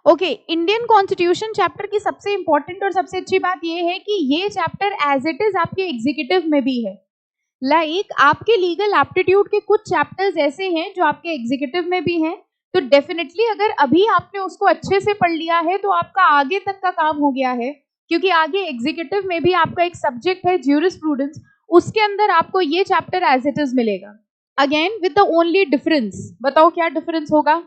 Okay, Indian constitution chapter की सबसे important और सबसे अच्छी बात यह है कि ये चैप्टर एज इट इज आपके एग्जीक्यूटिव में भी है। लाइक आपके लीगल एप्टीट्यूड के कुछ चैप्टर्स ऐसे हैं जो आपके एग्जीक्यूटिव में भी हैं, तो डेफिनेटली अगर अभी आपने उसको अच्छे से पढ़ लिया है तो आपका आगे तक का काम हो गया है, क्योंकि आगे एग्जीक्यूटिव में भी आपका एक सब्जेक्ट है ज्यूरिस्प्रूडेंस, उसके अंदर आपको ये चैप्टर एज इट इज मिलेगा। Again with the only difference, बताओ क्या डिफरेंस होगा?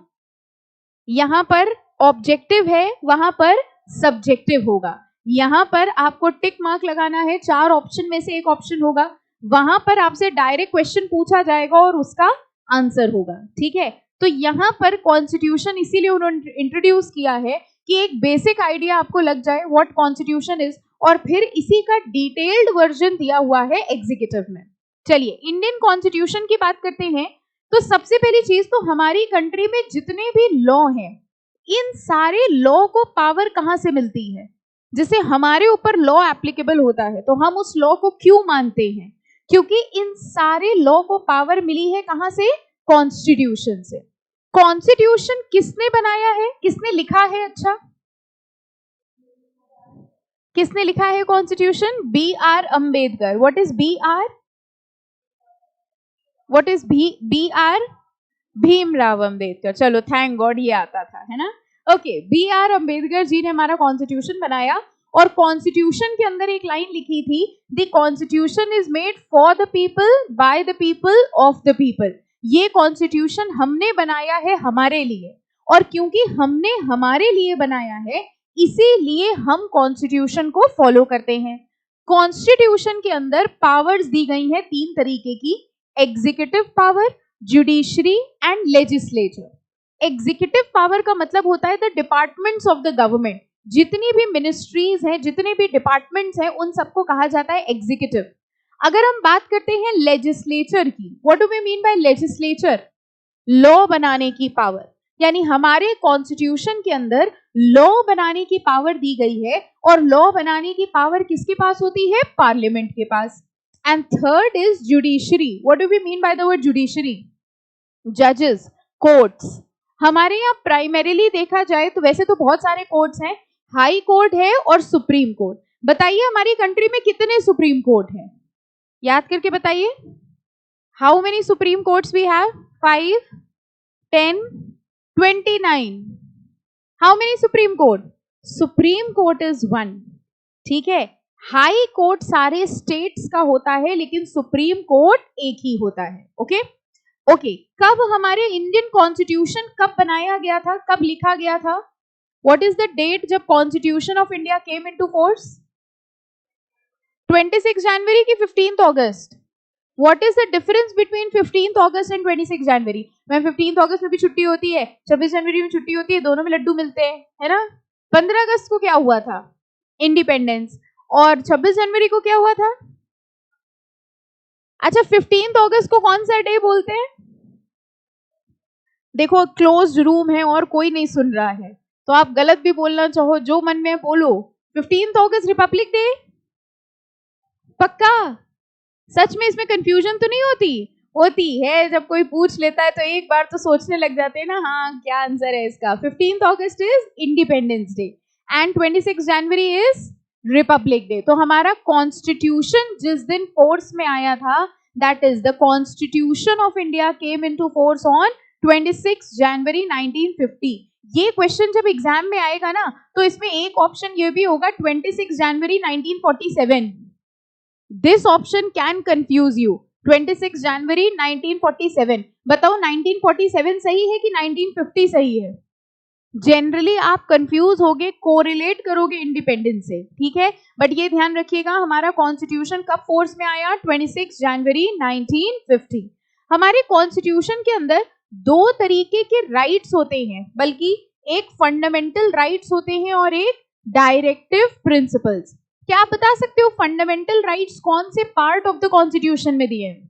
यहाँ पर ऑब्जेक्टिव है, वहां पर सब्जेक्टिव होगा। यहाँ पर आपको टिक मार्क लगाना है, 4 ऑप्शन में से एक ऑप्शन होगा, वहां पर आपसे डायरेक्ट क्वेश्चन पूछा जाएगा और उसका आंसर होगा। ठीक है, तो यहाँ पर कॉन्स्टिट्यूशन इसीलिए उन्होंने इंट्रोड्यूस किया है कि एक बेसिक आइडिया आपको लग जाए व्हाट कॉन्स्टिट्यूशन इज, और फिर इसी का डिटेल्ड वर्जन दिया हुआ है एग्जीक्यूटिव में। चलिए इंडियन कॉन्स्टिट्यूशन की बात करते हैं। तो सबसे पहली चीज तो हमारी कंट्री में जितने भी लॉ हैं, इन सारे लॉ को पावर कहां से मिलती है? जैसे हमारे ऊपर लॉ एप्लीकेबल होता है तो हम उस लॉ को क्यों मानते हैं? क्योंकि इन सारे लॉ को पावर मिली है कहां से? कॉन्स्टिट्यूशन से। कॉन्स्टिट्यूशन किसने बनाया है, किसने लिखा है? अच्छा, किसने लिखा है constitution? B R Ambedkar. What is B R? What is B R? Bhimrao Ambedkar. चलो थैंक गॉड ये आता था, है ना। Okay, B R Ambedkar ji ने हमारा कॉन्स्टिट्यूशन बनाया, और कॉन्स्टिट्यूशन के अंदर एक लाइन लिखी थी, the constitution is made for the people by the people of the people. ये कॉन्स्टिट्यूशन हमने बनाया है हमारे लिए, और क्योंकि हमने हमारे लिए बनाया है इसीलिए हम कॉन्स्टिट्यूशन को फॉलो करते हैं। कॉन्स्टिट्यूशन के अंदर पावर्स दी गई हैं 3 तरीके की, executive power, judiciary and legislature. Executive power का मतलब होता है the departments of the government. जितनी भी मिनिस्ट्रीज हैं, जितने भी डिपार्टमेंट्स हैं, उन सबको कहा जाता है एग्जीक्यूटिव। अगर हम बात करते हैं लेजिस्लेचर की, what do we mean by legislature? Law बनाने की पावर। यानी हमारे कॉन्स्टिट्यूशन के अंदर लॉ बनाने की पावर दी गई है, और लॉ बनाने की पावर किसके पास होती है? पार्लियामेंट के पास। And third is judiciary. What do we mean by the word judiciary? Judges, courts. हमारे यहाँ प्राइमरीली देखा जाए तो वैसे तो बहुत सारे कोर्ट्स हैं, हाई कोर्ट है और सुप्रीम कोर्ट। बताइए हमारी कंट्री में कितने सुप्रीम कोर्ट हैं? याद करके बताइए। How many supreme courts we have? 5, 10, 29. How many supreme court? Supreme court is 1. ठीक है, हाई कोर्ट सारे स्टेट्स का होता है, लेकिन सुप्रीम कोर्ट एक ही होता है। ओके ओके, कब हमारे इंडियन कॉन्स्टिट्यूशन कब बनाया गया था, कब लिखा गया था? व्हाट इज द डेट जब constitution of India came into force? 26 जनवरी की 15 अगस्त? What is the difference between 15 August and 26 January? मैं 15 अगस्त में भी छुट्टी होती है, 26 जनवरी में छुट्टी होती है, दोनों में लड्डू मिलते हैं, है ना। 15 अगस्त को क्या हुआ था? इंडिपेंडेंस। और 26 जनवरी को क्या हुआ था? अच्छा, 15 अगस्त को कौन सा डे बोलते हैं? देखो क्लोज्ड रूम है और कोई नहीं सुन रहा है, तो आप गलत भी बोलना चाहो, जो मन में बोलो। 15 अगस्त रिपब्लिक डे? पक्का? सच में इसमें कंफ्यूजन तो नहीं होती? होती है, जब कोई पूछ लेता है तो एक बार तो सोचने लग जाते हैं ना, हाँ क्या आंसर है इसका। 15 August is independence day and 26 January is republic day. तो हमारा कॉन्स्टिट्यूशन जिस दिन फोर्स में आया था, that is the constitution of India came into force on 26 January 1950। ये क्वेश्चन जब एग्जाम में आएगा ना, तो इसमें एक ऑप्शन ये भी होगा 26 जनवरी 1947। This option can confuse you. 26 जनवरी 1947, बताओ 1947 सही है कि 1950 सही है? जनरली आप कंफ्यूज होगे, कोरिलेट करोगे इंडिपेंडेंस से, ठीक है। बट ये ध्यान रखिएगा, हमारा कॉन्स्टिट्यूशन कब फोर्स में आया? 26 जनवरी 1950। हमारे कॉन्स्टिट्यूशन के अंदर 2 तरीके के राइट्स होते हैं, बल्कि एक फंडामेंटल राइट्स होते हैं और एक डायरेक्टिव प्रिंसिपल्स। क्या आप बता सकते हो फंडामेंटल राइट्स कौन से पार्ट ऑफ द कॉन्स्टिट्यूशन में दिए हैं?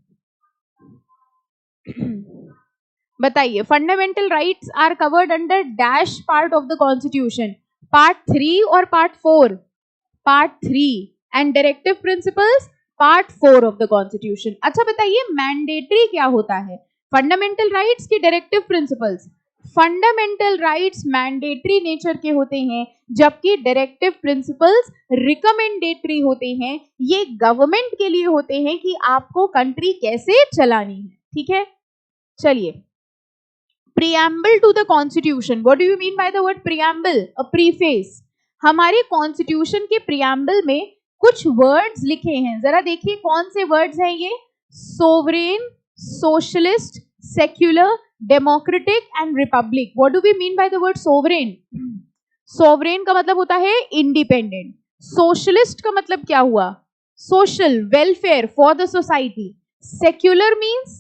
बताइए। Fundamental rights are covered under dash part of the constitution, part 3 और part 4? Part 3। And directive principles part 4 of the constitution. अच्छा बताइए, मैंडेटरी क्या होता है? फंडामेंटल राइट्स की directive principles? Fundamental rights mandatory nature के होते हैं, जबकि डायरेक्टिव प्रिंसिपल्स रिकमेंडेटरी होते हैं। ये गवर्नमेंट के लिए होते हैं कि आपको कंट्री कैसे चलानी है, ठीक है। चलिए, preamble to the constitution, what do you mean by the word preamble? A preface. हमारे कॉन्स्टिट्यूशन के प्रीएम्बल में कुछ वर्ड्स लिखे हैं, जरा देखिए कौन से वर्ड्स हैं ये? Sovereign, socialist, secular, democratic and republic. What do we mean by the word sovereign? Sovereign का मतलब होता है इंडिपेंडेंट। सोशलिस्ट का मतलब क्या हुआ? Social, welfare, for the society. Secular means,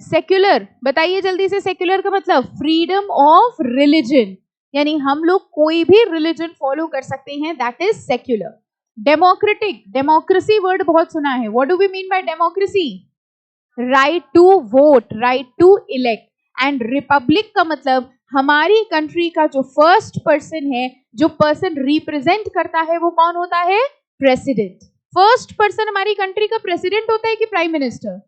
secular बताइए जल्दी से, सेक्युलर का मतलब फ्रीडम ऑफ रिलीजन, यानी हम लोग कोई भी रिलीजन फॉलो कर सकते हैं, that is secular. Democratic, democracy word बहुत सुना है, what do we mean by democracy? Right to vote, right to elect. And republic का मतलब हमारी कंट्री का जो फर्स्ट पर्सन है, जो पर्सन रिप्रेजेंट करता है, वो कौन होता है? प्रेसिडेंट। फर्स्ट पर्सन हमारी कंट्री का प्रेसिडेंट होता है कि प्राइम मिनिस्टर?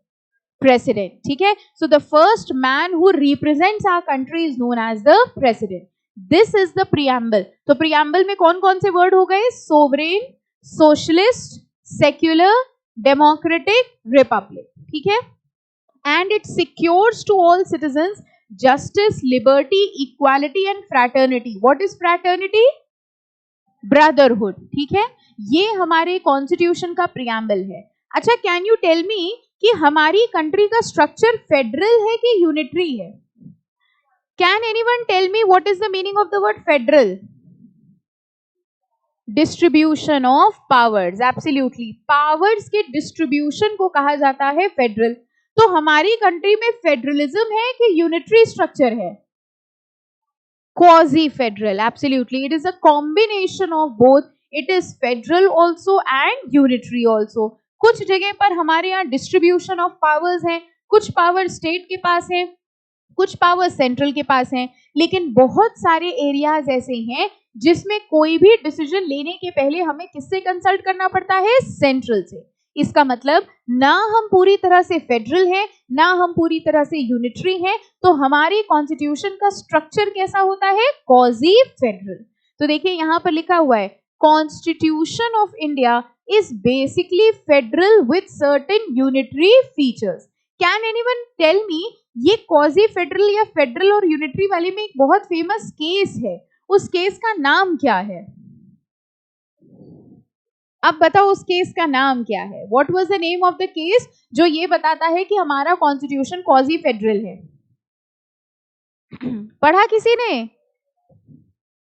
प्रेसिडेंट, ठीक है। So the first man who represents our country is known as the president. This is the preamble. तो प्रीएम्बल में कौन कौन से वर्ड हो गए? Sovereign, socialist, secular, democratic, republic, ठीक है। And it secures to all citizens justice, liberty, equality and fraternity. What is fraternity? Brotherhood, ठीक है। ये हमारे कॉन्स्टिट्यूशन का प्रीएम्बल है। अच्छा, कैन यू टेल मी कि हमारी कंट्री का स्ट्रक्चर फेडरल है कि यूनिटरी है? Can anyone tell me what is the meaning of the word federal? Distribution of powers, absolutely. Powers के डिस्ट्रीब्यूशन को कहा जाता है फेडरल। तो हमारी कंट्री में फेडरलिज्म है कि यूनिटरी स्ट्रक्चर है? Quasi federal, absolutely. It is a combination of both, it is federal also and unitary also. कुछ जगह पर हमारे यहाँ डिस्ट्रीब्यूशन ऑफ पावर्स है, कुछ पावर स्टेट के पास है, कुछ पावर सेंट्रल के पास है, लेकिन बहुत सारे एरियाज ऐसे हैं जिसमें कोई भी डिसीजन लेने के पहले हमें किससे कंसल्ट करना पड़ता है? सेंट्रल से। इसका मतलब ना हम पूरी तरह से फेडरल हैं, ना हम पूरी तरह से यूनिटरी हैं। तो हमारे कॉन्स्टिट्यूशन का स्ट्रक्चर कैसा होता है? Quasi federal. तो देखिए यहाँ पर लिखा हुआ है, constitution of India is basically federal with certain unitary features. Can anyone tell me ये quasi federal या federal और unitary वाले में एक बहुत फेमस केस है, उस केस का नाम क्या है? अब बताओ उस केस का नाम क्या है? What was the name of the case जो ये बताता है कि हमारा कॉन्स्टिट्यूशन quasi federal है? पढ़ा किसी ने?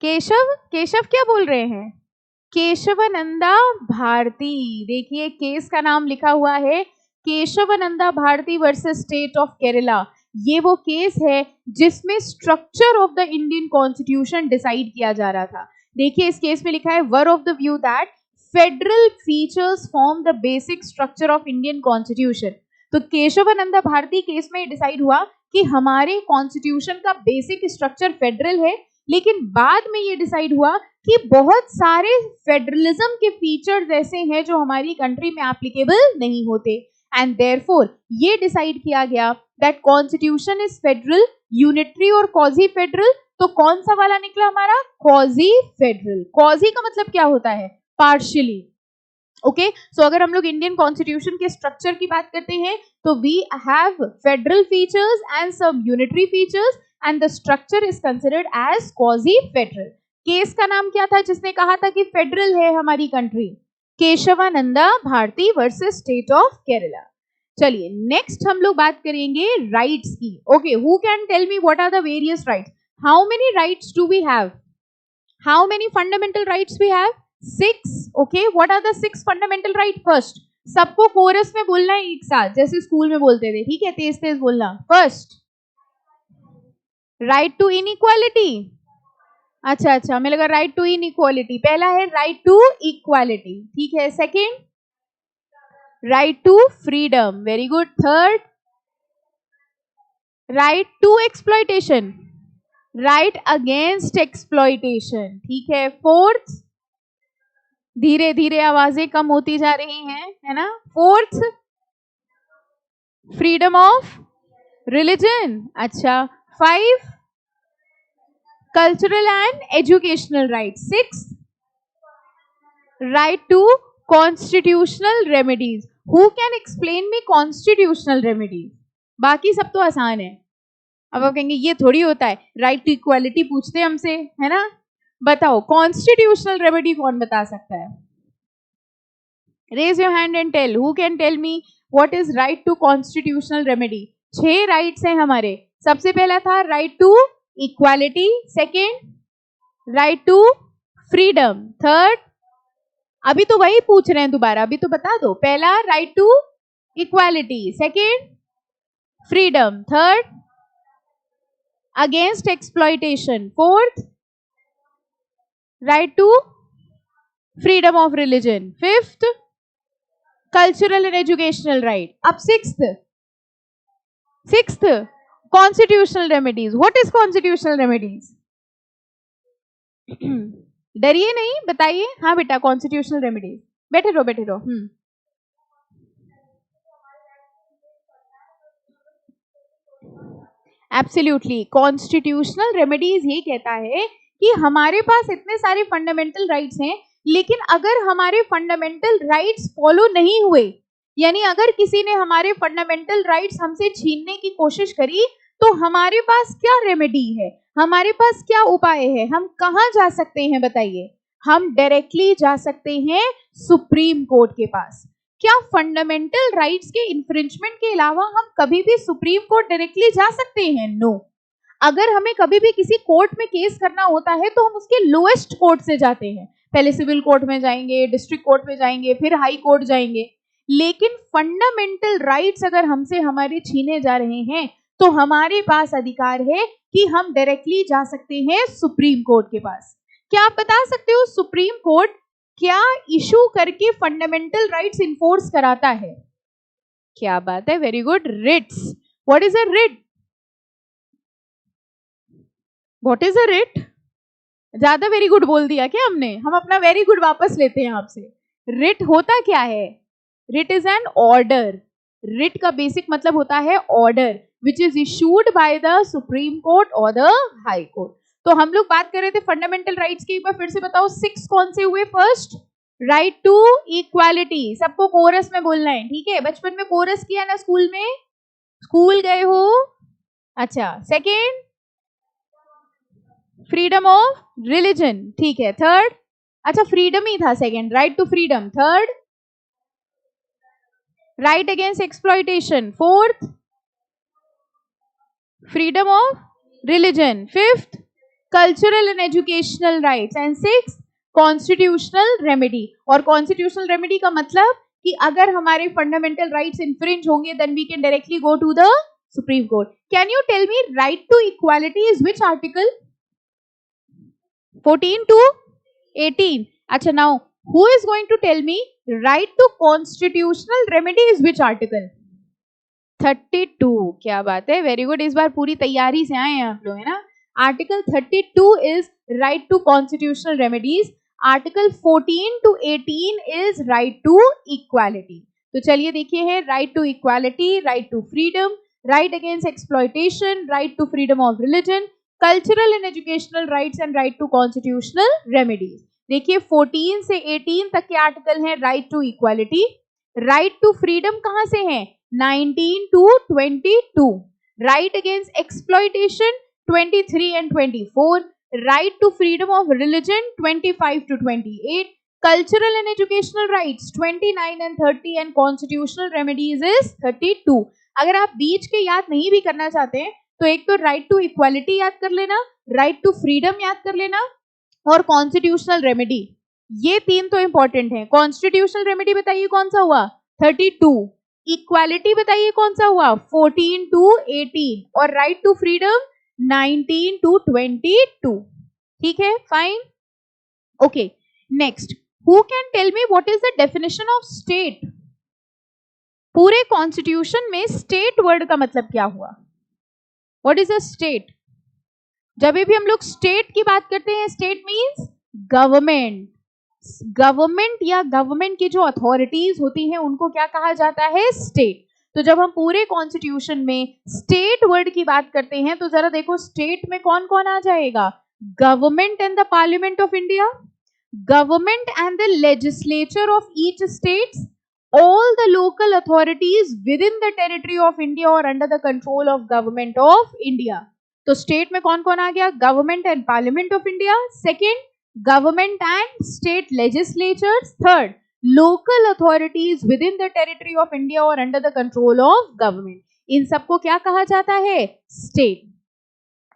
केशव, केशव क्या बोल रहे हैं? केशवानंदा भारती। देखिए केस का नाम लिखा हुआ है Keshavananda Bharati versus state of Kerala. ये वो केस है जिसमें structure of the Indian constitution decide किया जा रहा था। देखिए इस केस में लिखा है, वर of the view that federal features form the basic structure of Indian constitution. तो केशवानंदा भारती केस में डिसाइड हुआ कि हमारे कॉन्स्टिट्यूशन का बेसिक स्ट्रक्चर फेडरल है, लेकिन बाद में ये डिसाइड हुआ कि बहुत सारे फेडरलिज्म के फीचर्स ऐसे हैं जो हमारी कंट्री में एप्लीकेबल नहीं होते, एंड देयरफॉर ये डिसाइड किया गया that constitution is federal, unitary और क्वाजी फेडरल। तो कौन सा वाला निकला हमारा? Quasi federal. क्वाजी का मतलब क्या होता है? पार्शियली। ओके, सो अगर हम लोग इंडियन कॉन्स्टिट्यूशन के स्ट्रक्चर की बात करते हैं तो we have federal features and some unitary features and the structure is considered as quasi federal. Case का नाम क्या था जिसने कहा था कि फेडरल है हमारी country? Keshavananda Bharati versus state of Kerala. चलिए नेक्स्ट हम लोग बात करेंगे राइट्स की। Okay, who can tell me what are the various rights? How many rights do we have? How many fundamental rights we have? 6. Okay, what are the 6 fundamental right? First, सबको chorus में बोलना है एक साथ, जैसे school में बोलते थे, ठीक है? तेज तेज बोलना। First, right to inequality. अच्छा अच्छा, हमें लगा राइट टू इनइक्वालिटी। पहला है राइट टू इक्वालिटी, ठीक है। Second, right to freedom, very good. Third, right to exploitation, right against exploitation, ठीक है। फोर्थ, धीरे धीरे आवाजें कम होती जा रही हैं, है ना? Fourth, freedom of religion. अच्छा, 5, cultural and educational right. 6, right to constitutional remedies. Who can explain me constitutional remedies? बाकी सब तो आसान है. अब आप कहेंगे ये थोड़ी होता है, राइट टू इक्वालिटी पूछते हैं हमसे, है ना. बताओ कॉन्स्टिट्यूशनल रेमेडी कौन बता सकता है? Raise your hand and tell, who can tell me what is right to constitutional remedy? 6 rights हैं हमारे. सबसे पहला था right to equality, second right to freedom, third, अभी तो वही पूछ रहे हैं दोबारा, अभी तो बता दो. पहला right to equality, second freedom, third against exploitation, fourth right to freedom of religion, fifth cultural and educational right. अब sixth constitutional remedies. What is constitutional remedies? डरिए नहीं, बताइए. हाँ बेटा, कॉन्स्टिट्यूशनल रेमेडीज. बैठे रहो. एब्सोल्युटली. कॉन्स्टिट्यूशनल रेमेडीज ये कहता है कि हमारे पास इतने सारे फंडामेंटल राइट्स हैं, लेकिन अगर हमारे फंडामेंटल राइट्स फॉलो नहीं हुए, यानी अगर किसी ने हमारे फंडामेंटल राइट्स हमसे छीनने की कोशिश करी, तो हमारे पास क्या रेमेडी है, हमारे पास क्या उपाय है, हम कहाँ जा सकते हैं बताइए? हम डायरेक्टली जा सकते हैं सुप्रीम कोर्ट के पास. क्या फंडामेंटल राइट्स के इन्फ्रिंजमेंट के अलावा हम कभी भी सुप्रीम कोर्ट डायरेक्टली जा सकते हैं? नो. अगर हमें कभी भी किसी कोर्ट में केस करना होता है तो हम उसके लोएस्ट कोर्ट से जाते हैं. पहले सिविल कोर्ट में जाएंगे, डिस्ट्रिक्ट कोर्ट में जाएंगे, फिर हाई कोर्ट जाएंगे. लेकिन फंडामेंटल राइट्स अगर हमसे हमारे छीने जा रहे हैं, तो हमारे पास अधिकार है कि हम डायरेक्टली जा सकते हैं सुप्रीम कोर्ट के पास. क्या आप बता सकते हो सुप्रीम कोर्ट क्या इशू करके फंडामेंटल राइट्स इन्फोर्स कराता है? क्या बात है, very good. Writs. What is a writ? What is a writ? ज्यादा वेरी गुड बोल दिया क्या हमने? हम अपना वेरी गुड वापस लेते हैं आपसे. रिट होता क्या है? Writ is an order. Writ का बेसिक मतलब होता है order which is issued by the supreme court और द हाई कोर्ट. तो हम लोग बात कर रहे थे फंडामेंटल राइट्स की. एक बार फिर से बताओ 6 कौन से हुए? First right to equality. सबको कोरस में बोलना है, ठीक है? बचपन में कोरस किया ना स्कूल में? स्कूल गए हो? अच्छा. सेकेंड फ्रीडम ऑफ रिलीजन, ठीक है. थर्ड, अच्छा फ्रीडम ही था second, right to freedom. Third right against exploitation. Fourth freedom of religion. Fifth cultural and educational rights. And six constitutional remedy. और कॉन्स्टिट्यूशनल रेमेडी का मतलब कि अगर हमारे फंडामेंटल राइट्स इन्फ्रिंज होंगे then we can directly go to the supreme court. Can you tell me right to equality is which article? 14 to 18. अच्छा, now who is going to tell me right to constitutional remedy is which article? 32. क्या बात है, very good. इस बार पूरी तैयारी से आए हैं आप लोग, है ना? Article 32 is right to constitutional remedies. Article 14 to 18 is right to equality. तो चलिए देखिए है right to equality, right to freedom, right against exploitation, right to freedom of religion, cultural and educational rights and right to constitutional remedies. देखिए 14 से 18 तक के article हैं right to equality. Right to freedom कहां से हैं? 19 to 22. Right against exploitation 23 and 24. Right to freedom of religion 25 to 28. Cultural and educational rights 29 and 30 and constitutional remedies is 32. अगर आप बीच के याद नहीं भी करना चाहते हैं तो एक तो राइट टू इक्वालिटी याद कर लेना, राइट टू फ्रीडम याद कर लेना और कॉन्स्टिट्यूशनल रेमेडी. ये 3 तो इंपॉर्टेंट है. कॉन्स्टिट्यूशनल रेमेडी बताइए कौन सा हुआ? 32. इक्वालिटी बताइए कौन सा हुआ? 14 to 18. और राइट टू फ्रीडम 19 to 22. ठीक है, fine. Okay, next, who can tell me what is the definition of state? पूरे कॉन्स्टिट्यूशन में स्टेट वर्ड का मतलब क्या हुआ? What is a state? जब भी हम लोग स्टेट की बात करते हैं, स्टेट मीन्स गवर्नमेंट. गवर्नमेंट या गवर्नमेंट की जो अथॉरिटीज होती हैं उनको क्या कहा जाता है? स्टेट. तो जब हम पूरे कॉन्स्टिट्यूशन में स्टेट वर्ड की बात करते हैं तो जरा देखो स्टेट में कौन कौन आ जाएगा? Government and the Parliament of India, government and the legislature of each state, all the local authorities within the territory of India or under the control of government of India. तो state में कौन कौन आ गया? Government and parliament of India, second government and state legislatures, third local authorities within the territory of India और under the control of government. इन सबको क्या कहा जाता है? स्टेट.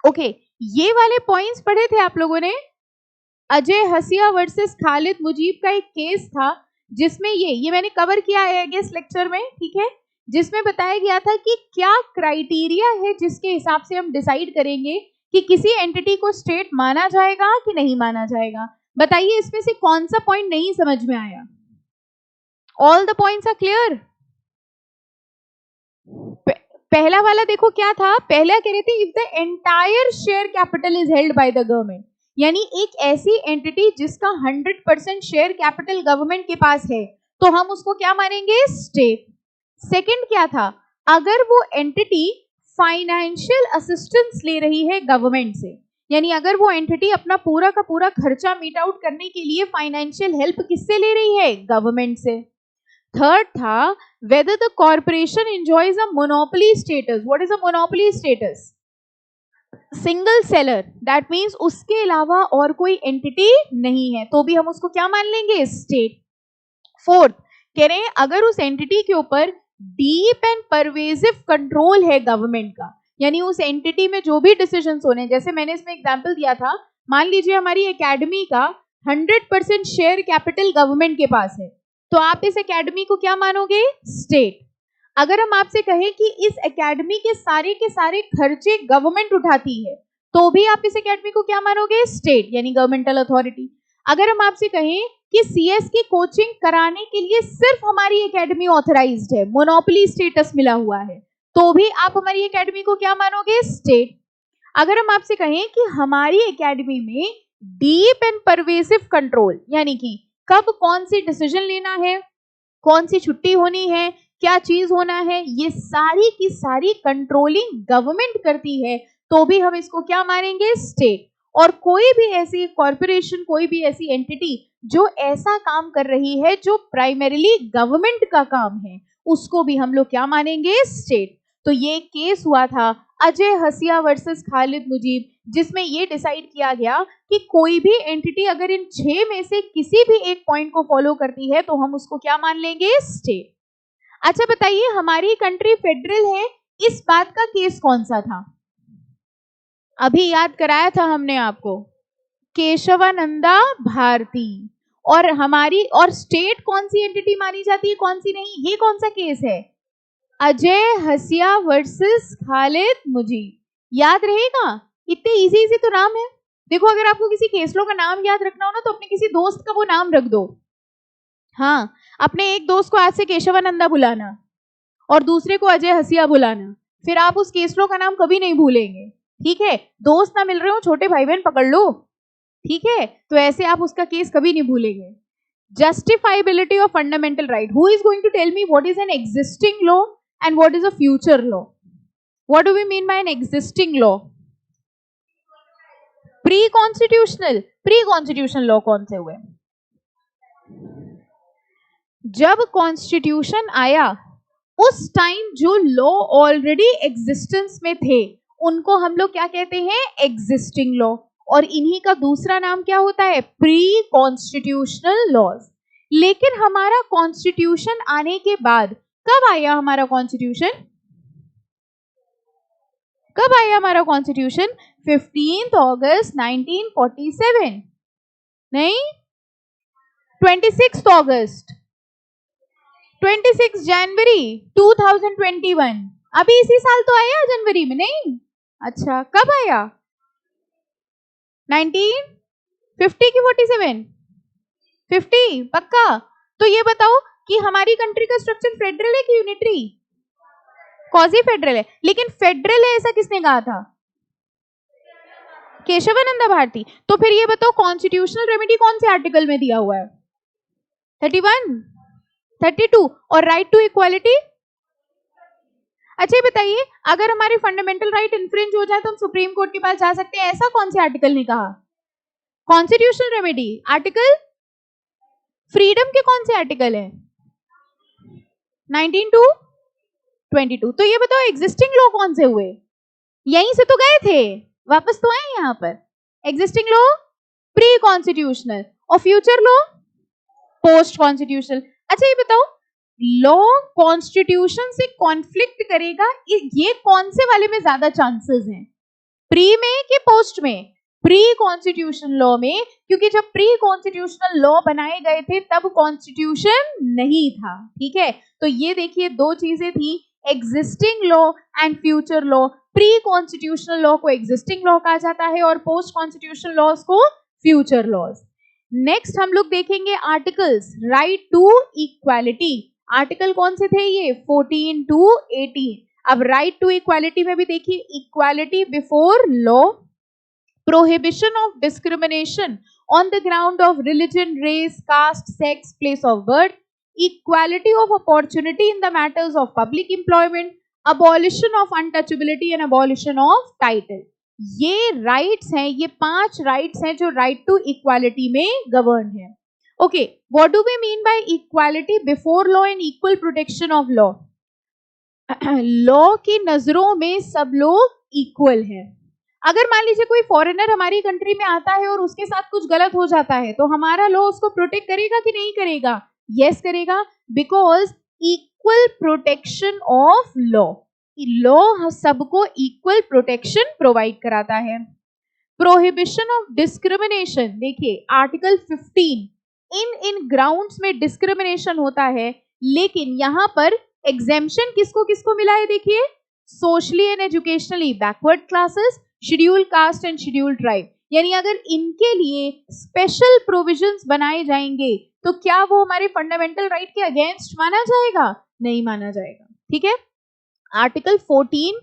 ओके, ये वाले पॉइंट्स पढ़े थे आप लोगों ने. अजय हसिया वर्सेस खालिद मुजीब का एक केस था जिसमें ये मैंने कवर किया है आई गेस लेक्चर में, ठीक है, जिसमें बताया गया था कि क्या क्राइटेरिया है जिसके हिसाब से हम डिसाइड करेंगे कि किसी एंटिटी को स्टेट माना जाएगा कि नहीं माना जाएगा. बताइए इसमें से कौन सा पॉइंट नहीं समझ में आया? All the points are clear? पहला वाला देखो क्या था. पहला कह रहे थे if the entire share capital is held by the government, यानी एक ऐसी एंटिटी जिसका 100% शेयर कैपिटल गवर्नमेंट के पास है तो हम उसको क्या मानेंगे? स्टेट. सेकंड क्या था? अगर वो एंटिटी फाइनेंशियल असिस्टेंस ले रही है गवर्नमेंट से, यानी अगर वो एंटिटी अपना पूरा का पूरा खर्चा मीट आउट करने के लिए फाइनेंशियल हेल्प किससे ले रही है? गवर्नमेंट से. थर्ड था whether the corporation enjoys a monopoly status. What is a monopoly status? Single seller. That means उसके अलावा और कोई एंटिटी नहीं है तो भी हम उसको क्या मान लेंगे? स्टेट. फोर्थ कह रहे हैं अगर उस एंटिटी के ऊपर डीप एंड परवेसिव कंट्रोल है गवर्नमेंट का, यानी उस एंटिटी में जो भी डिसीजंस होने, जैसे मैंने इसमें एग्जांपल दिया था, मान लीजिए हमारी एकेडमी का 100% शेयर कैपिटल गवर्नमेंट के पास है तो आप इस एकेडमी को क्या मानोगे? स्टेट. अगर हम आपसे कहें कि इस एकेडमी के सारे खर्चे गवर्नमेंट उठाती है तो भी आप इस एकेडमी को क्या मानोगे? स्टेट, यानी गवर्नमेंटल अथॉरिटी. अगर हम आपसे कहें कि सीएस की कोचिंग कराने के लिए सिर्फ हमारी एकेडमी ऑथराइज्ड है, मोनोपोली स्टेटस मिला हुआ है, तो भी आप हमारी एकेडमी को क्या मानोगे? स्टेट. अगर हम आपसे कहें कि हमारी एकेडमी में डीप एंड परवेसिव कंट्रोल, यानी कि कब कौन सी डिसीजन लेना है, कौन सी छुट्टी होनी है, क्या चीज होना है, ये सारी की सारी कंट्रोलिंग गवर्नमेंट करती है तो भी हम इसको क्या मानेंगे? स्टेट. और कोई भी ऐसी कॉर्पोरेशन, कोई भी ऐसी एंटिटी जो ऐसा काम कर रही है जो प्राइमरीली गवर्नमेंट का काम है, उसको भी हम लोग क्या मानेंगे? स्टेट. तो ये केस हुआ था अजय हसिया वर्सेस खालिद मुजीब, जिसमें ये डिसाइड किया गया कि कोई भी एंटिटी अगर इन 6 में से किसी भी एक पॉइंट को फॉलो करती है तो हम उसको क्या मान लेंगे? स्टेट. अच्छा बताइए, हमारी कंट्री फेडरल है, इस बात का केस कौन सा था? अभी याद कराया था हमने आपको, केशवानंदा भारती. और हमारी और स्टेट कौन सी एंटिटी मानी जाती है, कौन सी नहीं, ये कौन सा केस है? अजय हसिया वर्सेस खालिद मुजीब. याद रहेगा? इतने इजी तो नाम है. देखो अगर आपको किसी केस लॉ का नाम याद रखना हो ना तो अपने किसी दोस्त का वो नाम रख दो. हाँ, अपने एक दोस्त को आज से केशवानंदा बुलाना और दूसरे को अजय हसिया बुलाना, फिर आप उस केस लॉ का नाम कभी नहीं भूलेंगे. ठीक है, दोस्त ना मिल रहे हो, छोटे भाई बहन पकड़ लो. ठीक है, तो ऐसे आप उसका केस कभी नहीं भूलेंगे. Justifiability of fundamental right. Who is going to tell me what is an existing law and what is a future law? What do we mean by an existing law? Pre-constitutional. Pre-constitutional law कौन से हुए? जब constitution आया उस time जो law already existence में थे उनको हम लोग क्या कहते हैं? Existing law. और इन्हीं का दूसरा नाम क्या होता है? Pre constitutional laws. लेकिन हमारा कॉन्स्टिट्यूशन आने के बाद कब आया हमारा कॉन्स्टिट्यूशन? कब आया हमारा कॉन्स्टिट्यूशन? 15 अगस्त 1947. नहीं, 26 अगस्त, 26 जनवरी 2021. अभी इसी साल तो आया जनवरी में. नहीं, अच्छा कब आया? 1950 की 47? 50 पक्का? तो ये बताओ कि हमारी कंट्री का स्ट्रक्चर फेडरल है कि यूनिटरी? क्वाजी फेडरल है. लेकिन फेडरल है ऐसा किसने कहा था? केशवानंदा भारती. तो फिर ये बताओ कॉन्स्टिट्यूशनल रेमेडी कौन से आर्टिकल में दिया हुआ है? 31, 32. और राइट टू इक्वालिटी? अच्छा बताइए, अगर हमारे फंडामेंटल राइट इन्फ्रिंज हो जाए तो हम सुप्रीम कोर्ट के पास जा सकते हैं, ऐसा कौन से आर्टिकल ने कहा? कॉन्स्टिट्यूशनल रेमेडी आर्टिकल, फ्रीडम के कौन से आर्टिकल है? 19 टू 22। तो ये बताओ एग्जिस्टिंग लॉ कौन से हुए? यहीं से तो गए थे, वापस तो आए यहाँ पर। एग्जिस्टिंग लॉ प्री कॉन्स्टिट्यूशनल और फ्यूचर लॉ पोस्ट कॉन्स्टिट्यूशनल। अच्छा ये बताओ लॉ कॉन्स्टिट्यूशन से कॉन्फ्लिक्ट करेगा, ये कौन से वाले में ज्यादा चांसेस हैं, प्री में कि पोस्ट में? प्री कॉन्स्टिट्यूशन लॉ में, क्योंकि जब प्री कॉन्स्टिट्यूशनल लॉ बनाए गए थे तब कॉन्स्टिट्यूशन नहीं था, ठीक है। तो ये देखिए दो चीजें थी, existing law and future law. Pre constitutional law को एग्जिस्टिंग लॉ कहा जाता है और पोस्ट कॉन्स्टिट्यूशनल लॉज को फ्यूचर लॉज। नेक्स्ट हम लोग देखेंगे articles, right to equality. Article कौन से थे ये? 14 टू 18। अब राइट टू इक्वालिटी में भी देखिए, equality before law, prohibition of discrimination on the ground of religion, race, caste, sex, place of birth, equality of opportunity in the matters of public employment, abolition of untouchability and abolition of title। ये rights हैं, ये 5 rights हैं जो right to equality में govern है। Okay, what do we mean by equality before law and equal protection of law? Law की नजरों में सब लोग इक्वल हैं। अगर मान लीजिए कोई फॉरेनर हमारी कंट्री में आता है और उसके साथ कुछ गलत हो जाता है तो हमारा लॉ उसको प्रोटेक्ट करेगा कि नहीं करेगा? यस करेगा, because equal protection of law, law सबको इक्वल प्रोटेक्शन प्रोवाइड कराता है। प्रोहिबिशन ऑफ डिस्क्रिमिनेशन, देखिए आर्टिकल 15, इन ग्राउंड्स में डिस्क्रिमिनेशन होता है, लेकिन यहां पर एग्जेम्पशन किसको किसको मिला है? देखिए, socially and educationally backward classes, schedule caste and schedule tribe, यानी अगर इनके लिए स्पेशल प्रोविजंस बनाए जाएंगे तो क्या वो हमारे फंडामेंटल राइट के अगेंस्ट माना जाएगा? नहीं माना जाएगा, ठीक है। आर्टिकल 14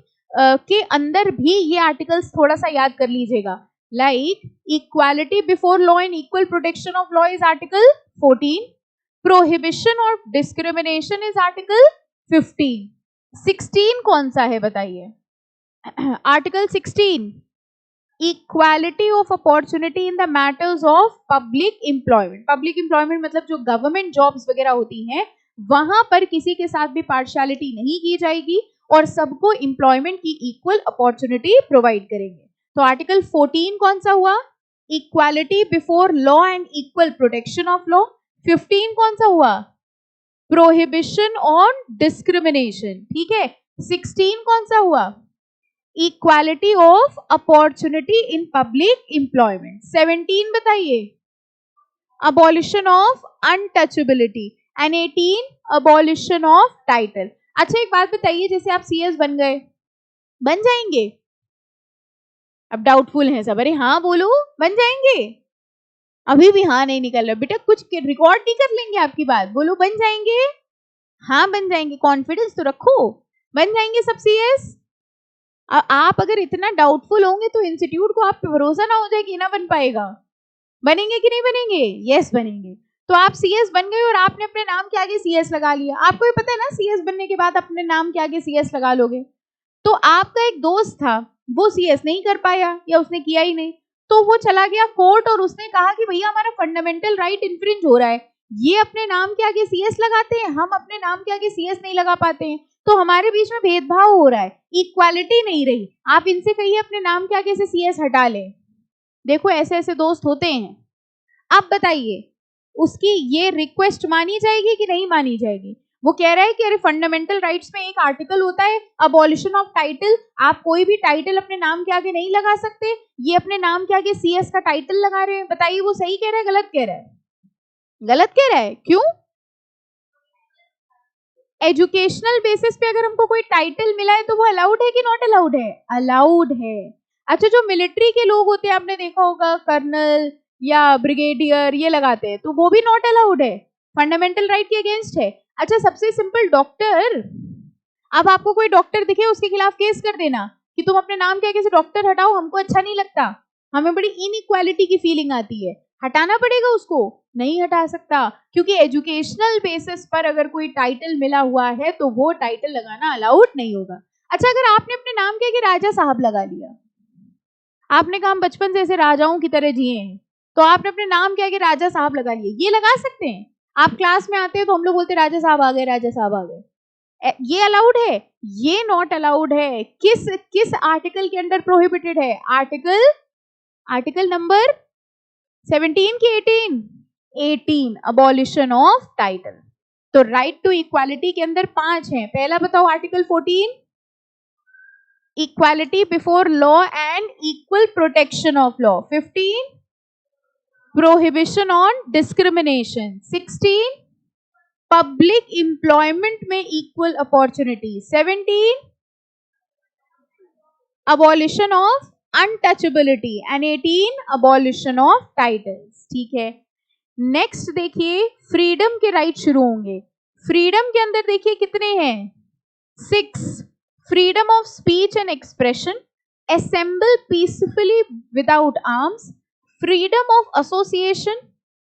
के अंदर भी ये आर्टिकल्स थोड़ा सा याद कर लीजिएगा, like equality before law and equal protection of law is article 14, prohibition of discrimination is article 15। 16 कौन सा है बताइए? Article 16, equality of opportunity in the matters of public employment. Public employment मतलब जो गवर्नमेंट जॉब्स वगैरह होती हैं वहां पर किसी के साथ भी पार्शियलिटी नहीं की जाएगी और सबको एम्प्लॉयमेंट की इक्वल अपॉर्चुनिटी प्रोवाइड करेंगे। तो आर्टिकल 14 कौन सा हुआ? Equality before law and equal protection of law. 15 कौन सा हुआ? प्रोहिबिशन ऑन डिस्क्रिमिनेशन, ठीक है। 16 कौन सा हुआ? Equality of opportunity in public employment. 17 बताइए, abolition of untouchability, and 18 abolition of title. अच्छा एक बात बताइए, जैसे आप सीएस बन गए, बन जाएंगे? अब डाउटफुल हैं सब, अरे हाँ बोलो, बन जाएंगे? अभी भी हाँ नहीं निकल रहा बेटा, कुछ रिकॉर्ड नहीं कर लेंगे आपकी बात, बोलो बन जाएंगे? हाँ बन जाएंगे, कॉन्फिडेंस तो रखो, बन जाएंगे सब सीएस। आप अगर इतना डाउटफुल होंगे तो इंस्टीट्यूट को आप पे भरोसा ना हो जाए कि ना बन पाएगा। बनेंगे कि नहीं बनेंगे? यस बनेंगे। तो आप सीएस बन गए और आपने अपने नाम के आगे सीएस लगा लिया। आपको भी पता है ना सीएस बनने के बाद अपने नाम के आगे सीएस लगा लोगे। तो आपका एक दोस्त था, वो सीएस नहीं कर पाया या उसने किया ही नहीं, तो वो चला गया कोर्ट और उसने कहा कि भैया हमारा फंडामेंटल राइट इन्फ्रिंज हो रहा है, ये अपने नाम के आगे सीएस लगाते हैं, हम अपने नाम के आगे सीएस नहीं लगा पाते हैं, तो हमारे बीच में भेदभाव हो रहा है, इक्वालिटी नहीं रही। आप इनसे कहिए अपने नाम के आगे से सीएस हटा ले। देखो ऐसे ऐसे दोस्त होते हैं। अब बताइए उसकी ये रिक्वेस्ट मानी जाएगी कि नहीं मानी जाएगी? वो कह रहा है कि अरे फंडामेंटल राइट्स में एक आर्टिकल होता है अबॉलिशन ऑफ टाइटल, आप कोई भी टाइटल अपने नाम के आगे नहीं लगा सकते, ये अपने नाम के आगे सीएस का टाइटल लगा रहे हैं। बताइए वो सही कह रहा है गलत कह रहा है? गलत कह रहा है। क्यों? एजुकेशनल बेसिस पे अगर हमको कोई टाइटल मिला है तो वो अलाउड है कि नॉट अलाउड है? अलाउड है। अच्छा जो मिलिट्री के लोग होते हैं आपने देखा होगा कर्नल या ब्रिगेडियर ये लगाते हैं, तो वो भी नॉट अलाउड है, फंडामेंटल राइट के अगेंस्ट है। अच्छा सबसे सिंपल डॉक्टर, अब आपको कोई डॉक्टर दिखे उसके खिलाफ केस कर देना कि तुम अपने नाम के आगे से डॉक्टर हटाओ, हमको अच्छा नहीं लगता, हमें बड़ी इनइक्वालिटी की फीलिंग आती है, हटाना पड़ेगा उसको? नहीं हटा सकता, क्योंकि एजुकेशनल बेसिस पर अगर कोई टाइटल मिला हुआ है तो वो टाइटल लगाना अलाउड नहीं होगा। अच्छा अगर आपने अपने नाम के आगे राजा साहब लगा लिया, आपने कहा हम बचपन से ऐसे राजाओं की तरह जिए हैं, तो आपने अपने नाम के आगे राजा साहब लगा लिए, ये लगा सकते हैं। आप क्लास में आते हैं तो हम लोग बोलते राजा साहब आ गए, राजा साहब आ गए, ये अलाउड है? ये नॉट अलाउड है। किस किस आर्टिकल के अंडर प्रोहिबिटेड है? आर्टिकल नंबर 17 की 18 अबॉलिशन ऑफ टाइटल। तो राइट टू इक्वालिटी के अंदर 5 हैं। पहला बताओ article 14, equality before law and equal protection of law. 15, prohibition on discrimination. 16, public employment में equal opportunity. 17, abolition of untouchability and 18, abolition of titles. ठीक है, नेक्स्ट देखिए फ्रीडम के राइट शुरू होंगे। फ्रीडम के अंदर देखिए कितने हैं? 6, freedom of speech and expression, assemble peacefully without arms, freedom of association,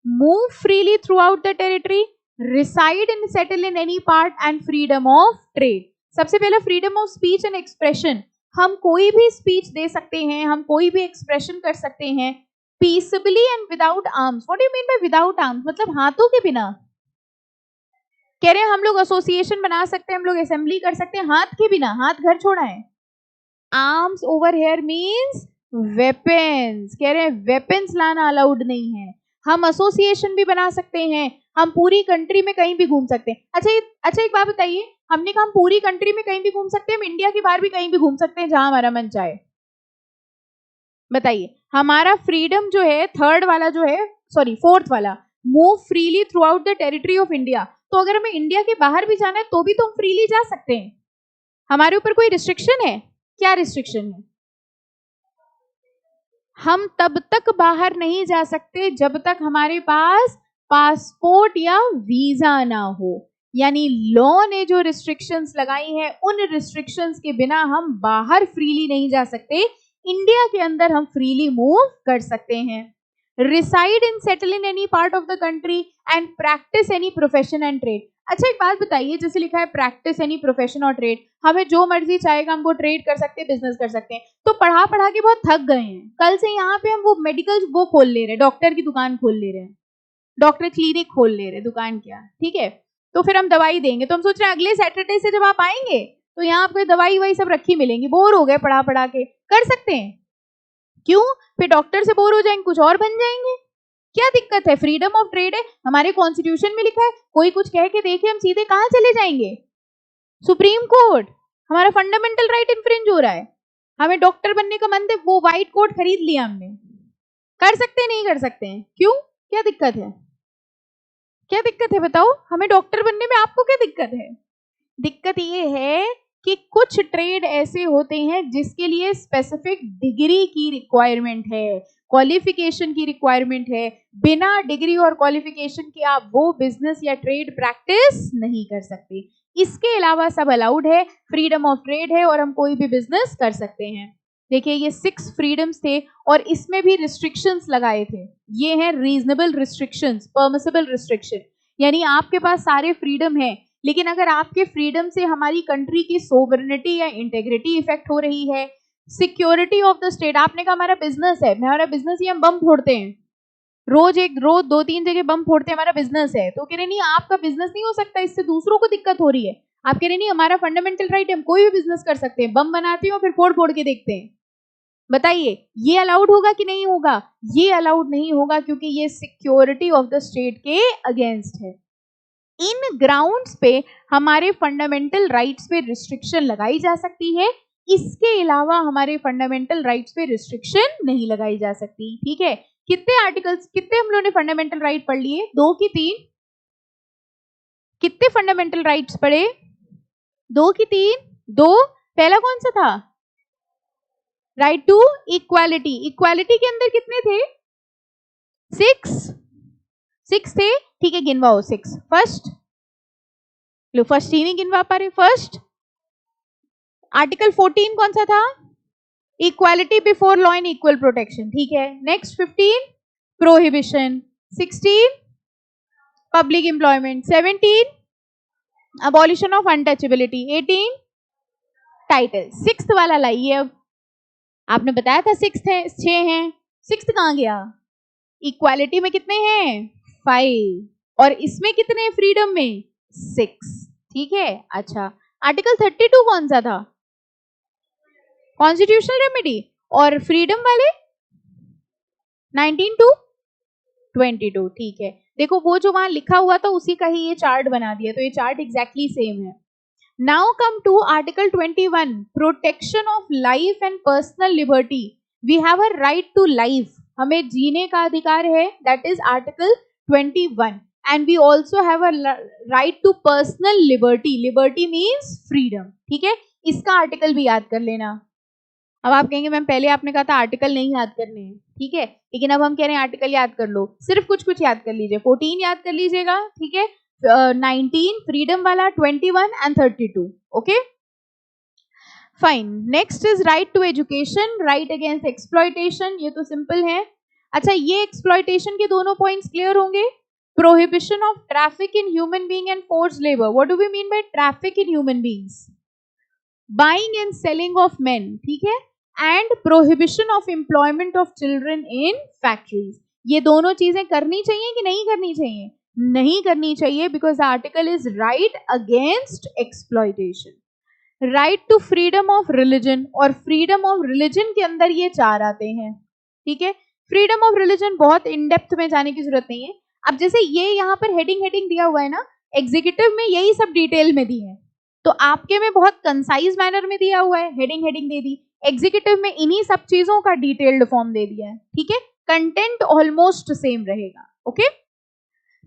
move freely throughout the territory, reside and settle in any part, and freedom of trade। सबसे पहला freedom of speech and expression, हम कोई भी speech दे सकते हैं, हम कोई भी एक्सप्रेशन कर सकते हैं peacefully and without arms. What do you mean bye without arms? मतलब हाथों के बिना। कह रहे हैं हम लोग एसोसिएशन बना सकते हैं, हम लोग असेंबली कर सकते हैं हाथ के बिना, हाथ घर छोड़ा है। Arms over here means weapons, कह रहे हैं वेपन्स लाना अलाउड नहीं है। हम एसोसिएशन भी बना सकते हैं, हम पूरी कंट्री में कहीं भी घूम सकते हैं। अच्छा एक बात बताइए, हमने कहा हम पूरी कंट्री में कहीं भी घूम सकते हैं, हम इंडिया के बाहर भी कहीं भी घूम सकते हैं जहां हमारा मन चाहे। बताइए, हमारा फ्रीडम जो है थर्ड वाला जो है, सॉरी फोर्थ वाला, move freely throughout the territory of India. तो अगर हमें इंडिया के बाहर भी जाना है तो भी तो हम फ्रीली जा सकते हैं, हमारे ऊपर कोई रिस्ट्रिक्शन है? क्या रिस्ट्रिक्शन है? हम तब तक बाहर नहीं जा सकते जब तक हमारे पास पासपोर्ट या वीजा ना हो। यानी लॉ ने जो रिस्ट्रिक्शंस लगाई हैं उन रिस्ट्रिक्शंस के बिना हम बाहर फ्रीली नहीं जा सकते, इंडिया के अंदर हम फ्रीली मूव कर सकते हैं। Reside and settle in any part of the country and practice any profession and trade. अच्छा एक बात बताइए, जैसे लिखा है प्रैक्टिस एनी प्रोफेशन और ट्रेड, हमें जो मर्जी चाहेगा हम वो ट्रेड कर सकते हैं, बिजनेस कर सकते हैं। तो पढ़ा पढ़ा के बहुत थक गए हैं, कल से यहाँ पे हम वो मेडिकल वो खोल ले रहे हैं, डॉक्टर की दुकान खोल ले रहे हैं, डॉक्टर क्लिनिक खोल ले रहे हैं, दुकान क्या, ठीक है। तो फिर हम दवाई देंगे, तो हम सोच रहे हैं अगले सैटरडे से जब आप आएंगे तो यहाँ आपको दवाई वही सब रखी मिलेंगी। बोर हो गए पढ़ा पढ़ा के, कर सकते हैं। क्यों? फिर डॉक्टर से बोर हो जाएंगे, कुछ और बन जाएंगे, क्या दिक्कत है? फ्रीडम ऑफ ट्रेड है, हमारे कॉन्स्टिट्यूशन में लिखा है। कोई कुछ कह के देखे, हम सीधे कहां चले जाएंगे? Supreme court. हमारा फंडामेंटल राइट इन्फ्रिंज हो रहा है, हमें डॉक्टर बनने का मन है, वो व्हाइट कोट खरीद लिया हमने। कर सकते हैं नहीं कर सकते हैं? क्यों, क्या दिक्कत है? क्या दिक्कत है बताओ, हमें डॉक्टर बनने में आपको क्या दिक्कत है? दिक्कत ये है कि कुछ ट्रेड ऐसे होते हैं जिसके लिए स्पेसिफिक डिग्री की रिक्वायरमेंट है, क्वालिफिकेशन की रिक्वायरमेंट है। बिना डिग्री और क्वालिफिकेशन के आप वो बिजनेस या ट्रेड प्रैक्टिस नहीं कर सकते। इसके अलावा सब अलाउड है, फ्रीडम ऑफ ट्रेड है और हम कोई भी बिजनेस कर सकते हैं। देखिए ये 6 फ्रीडम्स थे और इसमें भी रिस्ट्रिक्शंस लगाए थे। ये हैं रीजनेबल रिस्ट्रिक्शंस, परमिसिबल रिस्ट्रिक्शन, यानी आपके पास सारे फ्रीडम है, लेकिन अगर आपके फ्रीडम से हमारी कंट्री की सोवरेनिटी या इंटेग्रिटी इफेक्ट हो रही है, सिक्योरिटी ऑफ द स्टेट, आपने कहा हमारा बिजनेस है, हमारा बिजनेस ही हम बम फोड़ते हैं, रोज 2-3 जगह बम फोड़ते हैं, हमारा बिजनेस है, तो कह रहे नहीं आपका बिजनेस नहीं हो सकता, इससे दूसरों को दिक्कत हो रही है। आप कह रहे नहीं हमारा फंडामेंटल राइट है, हम कोई भी बिजनेस कर सकते हैं, बम बनाते हैं और फिर फोड़ फोड़ के देखते हैं। बताइए ये अलाउड होगा कि नहीं होगा? ये अलाउड नहीं होगा क्योंकि ये सिक्योरिटी ऑफ द स्टेट के अगेंस्ट है। इन ग्राउंड्स पे हमारे फंडामेंटल राइट्स पे रिस्ट्रिक्शन लगाई जा सकती है, इसके अलावा हमारे फंडामेंटल राइट्स पे रिस्ट्रिक्शन नहीं लगाई जा सकती। ठीक है, कितने आर्टिकल्स, कितने हम लोगों ने फंडामेंटल राइट पढ़ लिए? 2 की 3? कितने फंडामेंटल राइट्स पढ़े? 2 की 3? 2। पहला कौन सा था? Right to equality. इक्वालिटी के अंदर कितने थे? 6 थे, ठीक है गिनवाओ 6। फर्स्ट, लो फर्स्ट ही नहीं गिनवा पा रहे। फर्स्ट आर्टिकल 14 कौन सा था? Equality before law and equal protection, ठीक है। Next 15 prohibition, 16 public employment, 17 abolition of untouchability, 18 title. 6th वाला लाइए। अब आपने बताया था 6 हैं, 6 हैं, 6th कहां गया? इक्वालिटी में कितने हैं 5 और इसमें कितने हैं फ्रीडम में 6, ठीक है। अच्छा आर्टिकल 32 कौन सा था, कॉन्स्टिट्यूशनल रेमेडी, और फ्रीडम वाले 19 to 22, ठीक है। देखो वो जो वहां लिखा हुआ था उसी का ही ये चार्ट बना दिया, तो ये चार्ट एग्जैक्टली सेम है। Now come to article 21, protection of life and personal liberty. We have a right to life, हमें जीने का अधिकार है, that is article 21, and we also have a right to personal liberty, liberty means freedom, ठीक है। इसका article भी याद कर लेना। अब आप कहेंगे मैम पहले आपने कहा था आर्टिकल नहीं याद करने हैं, ठीक है, लेकिन अब हम कह रहे हैं आर्टिकल याद कर लो, सिर्फ कुछ कुछ याद कर लीजिए। 14 याद कर लीजिएगा, ठीक है, 19 फ्रीडम वाला, 21 and 32, okay fine. Next is right to education, right against exploitation, ये तो सिंपल है। अच्छा ये एक्सप्लॉयटेशन के दोनों पॉइंट्स क्लियर होंगे। Prohibition of traffic in human being and forced labour, what do we mean by traffic in human beings, buying and selling of men, ठीक है, and prohibition of employment of children in factories. ये दोनों चीजें करनी चाहिए कि नहीं करनी चाहिए, नहीं करनी चाहिए, because the article is right against exploitation. Right to freedom of religion, और फ्रीडम ऑफ रिलीजन के अंदर ये चार आते हैं, ठीक है। फ्रीडम ऑफ रिलीजन बहुत इन डेप्थ में जाने की जरूरत नहीं है। अब जैसे ये यहाँ पर हेडिंग हेडिंग दिया हुआ है ना, एग्जीक्यूटिव में यही सब डिटेल में दी है, तो आपके में बहुत कंसाइज मैनर में दिया हुआ है, हेडिंग हेडिंग दे दी, एग्जीक्यूटिव में इन्हीं सब चीजों का डिटेल्ड फॉर्म दे दिया है, ठीक है। कंटेंट ऑलमोस्ट सेम रहेगा, ओके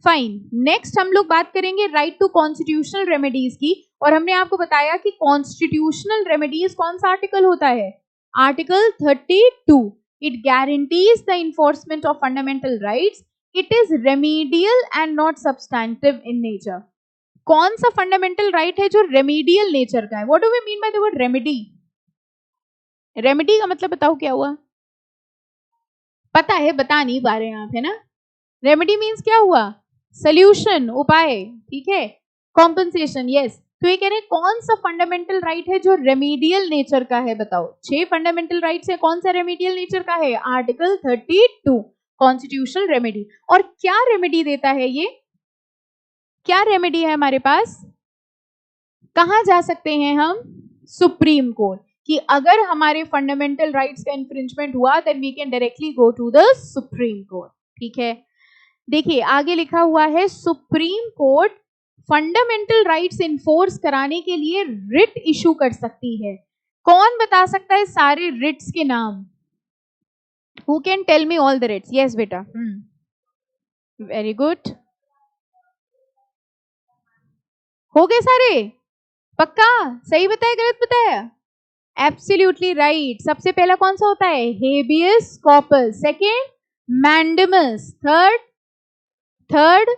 फाइन। नेक्स्ट हम लोग बात करेंगे राइट टू कॉन्स्टिट्यूशनल रेमेडीज की, और हमने आपको बताया कि कॉन्स्टिट्यूशनल रेमेडीज कौन सा आर्टिकल होता है, article 32। It guarantees the enforcement of fundamental rights, it is remedial and not substantive in nature. कौन सा फंडामेंटल राइट है जो रेमीडियल नेचर का है, what do we mean by the word remedy, remedy का मतलब बताओ क्या हुआ, पता है बता नहीं पा रहे हैं आप, है ना। रेमेडी मीन्स क्या हुआ, सोल्यूशन, उपाय, ठीक है, कॉम्पनसेशन, यस। तो ये कह रहे हैं कौन सा फंडामेंटल राइट है जो रेमीडियल नेचर का है, बताओ। 6 फंडामेंटल राइट्स है, कौन सा रेमीडियल नेचर का है, आर्टिकल 32 कॉन्स्टिट्यूशनल रेमेडी। और क्या रेमेडी देता है ये, क्या रेमेडी है हमारे पास, कहां जा सकते हैं हम, सुप्रीम कोर्ट, कि अगर हमारे फंडामेंटल राइट्स का इंफ्रिंजमेंट हुआ then we can directly go to the supreme court, ठीक है। देखिए आगे लिखा हुआ है supreme court fundamental rights enforce कराने के लिए रिट इशू कर सकती है। कौन बता सकता है सारे रिट्स के नाम, who can tell me all the writs, yes बेटा, वेरी गुड, हो गए सारे, पक्का सही बताया गलत बताया, एब्सोल्युटली राइट। सबसे पहला कौन सा होता है, habeas corpus, second mandamus, third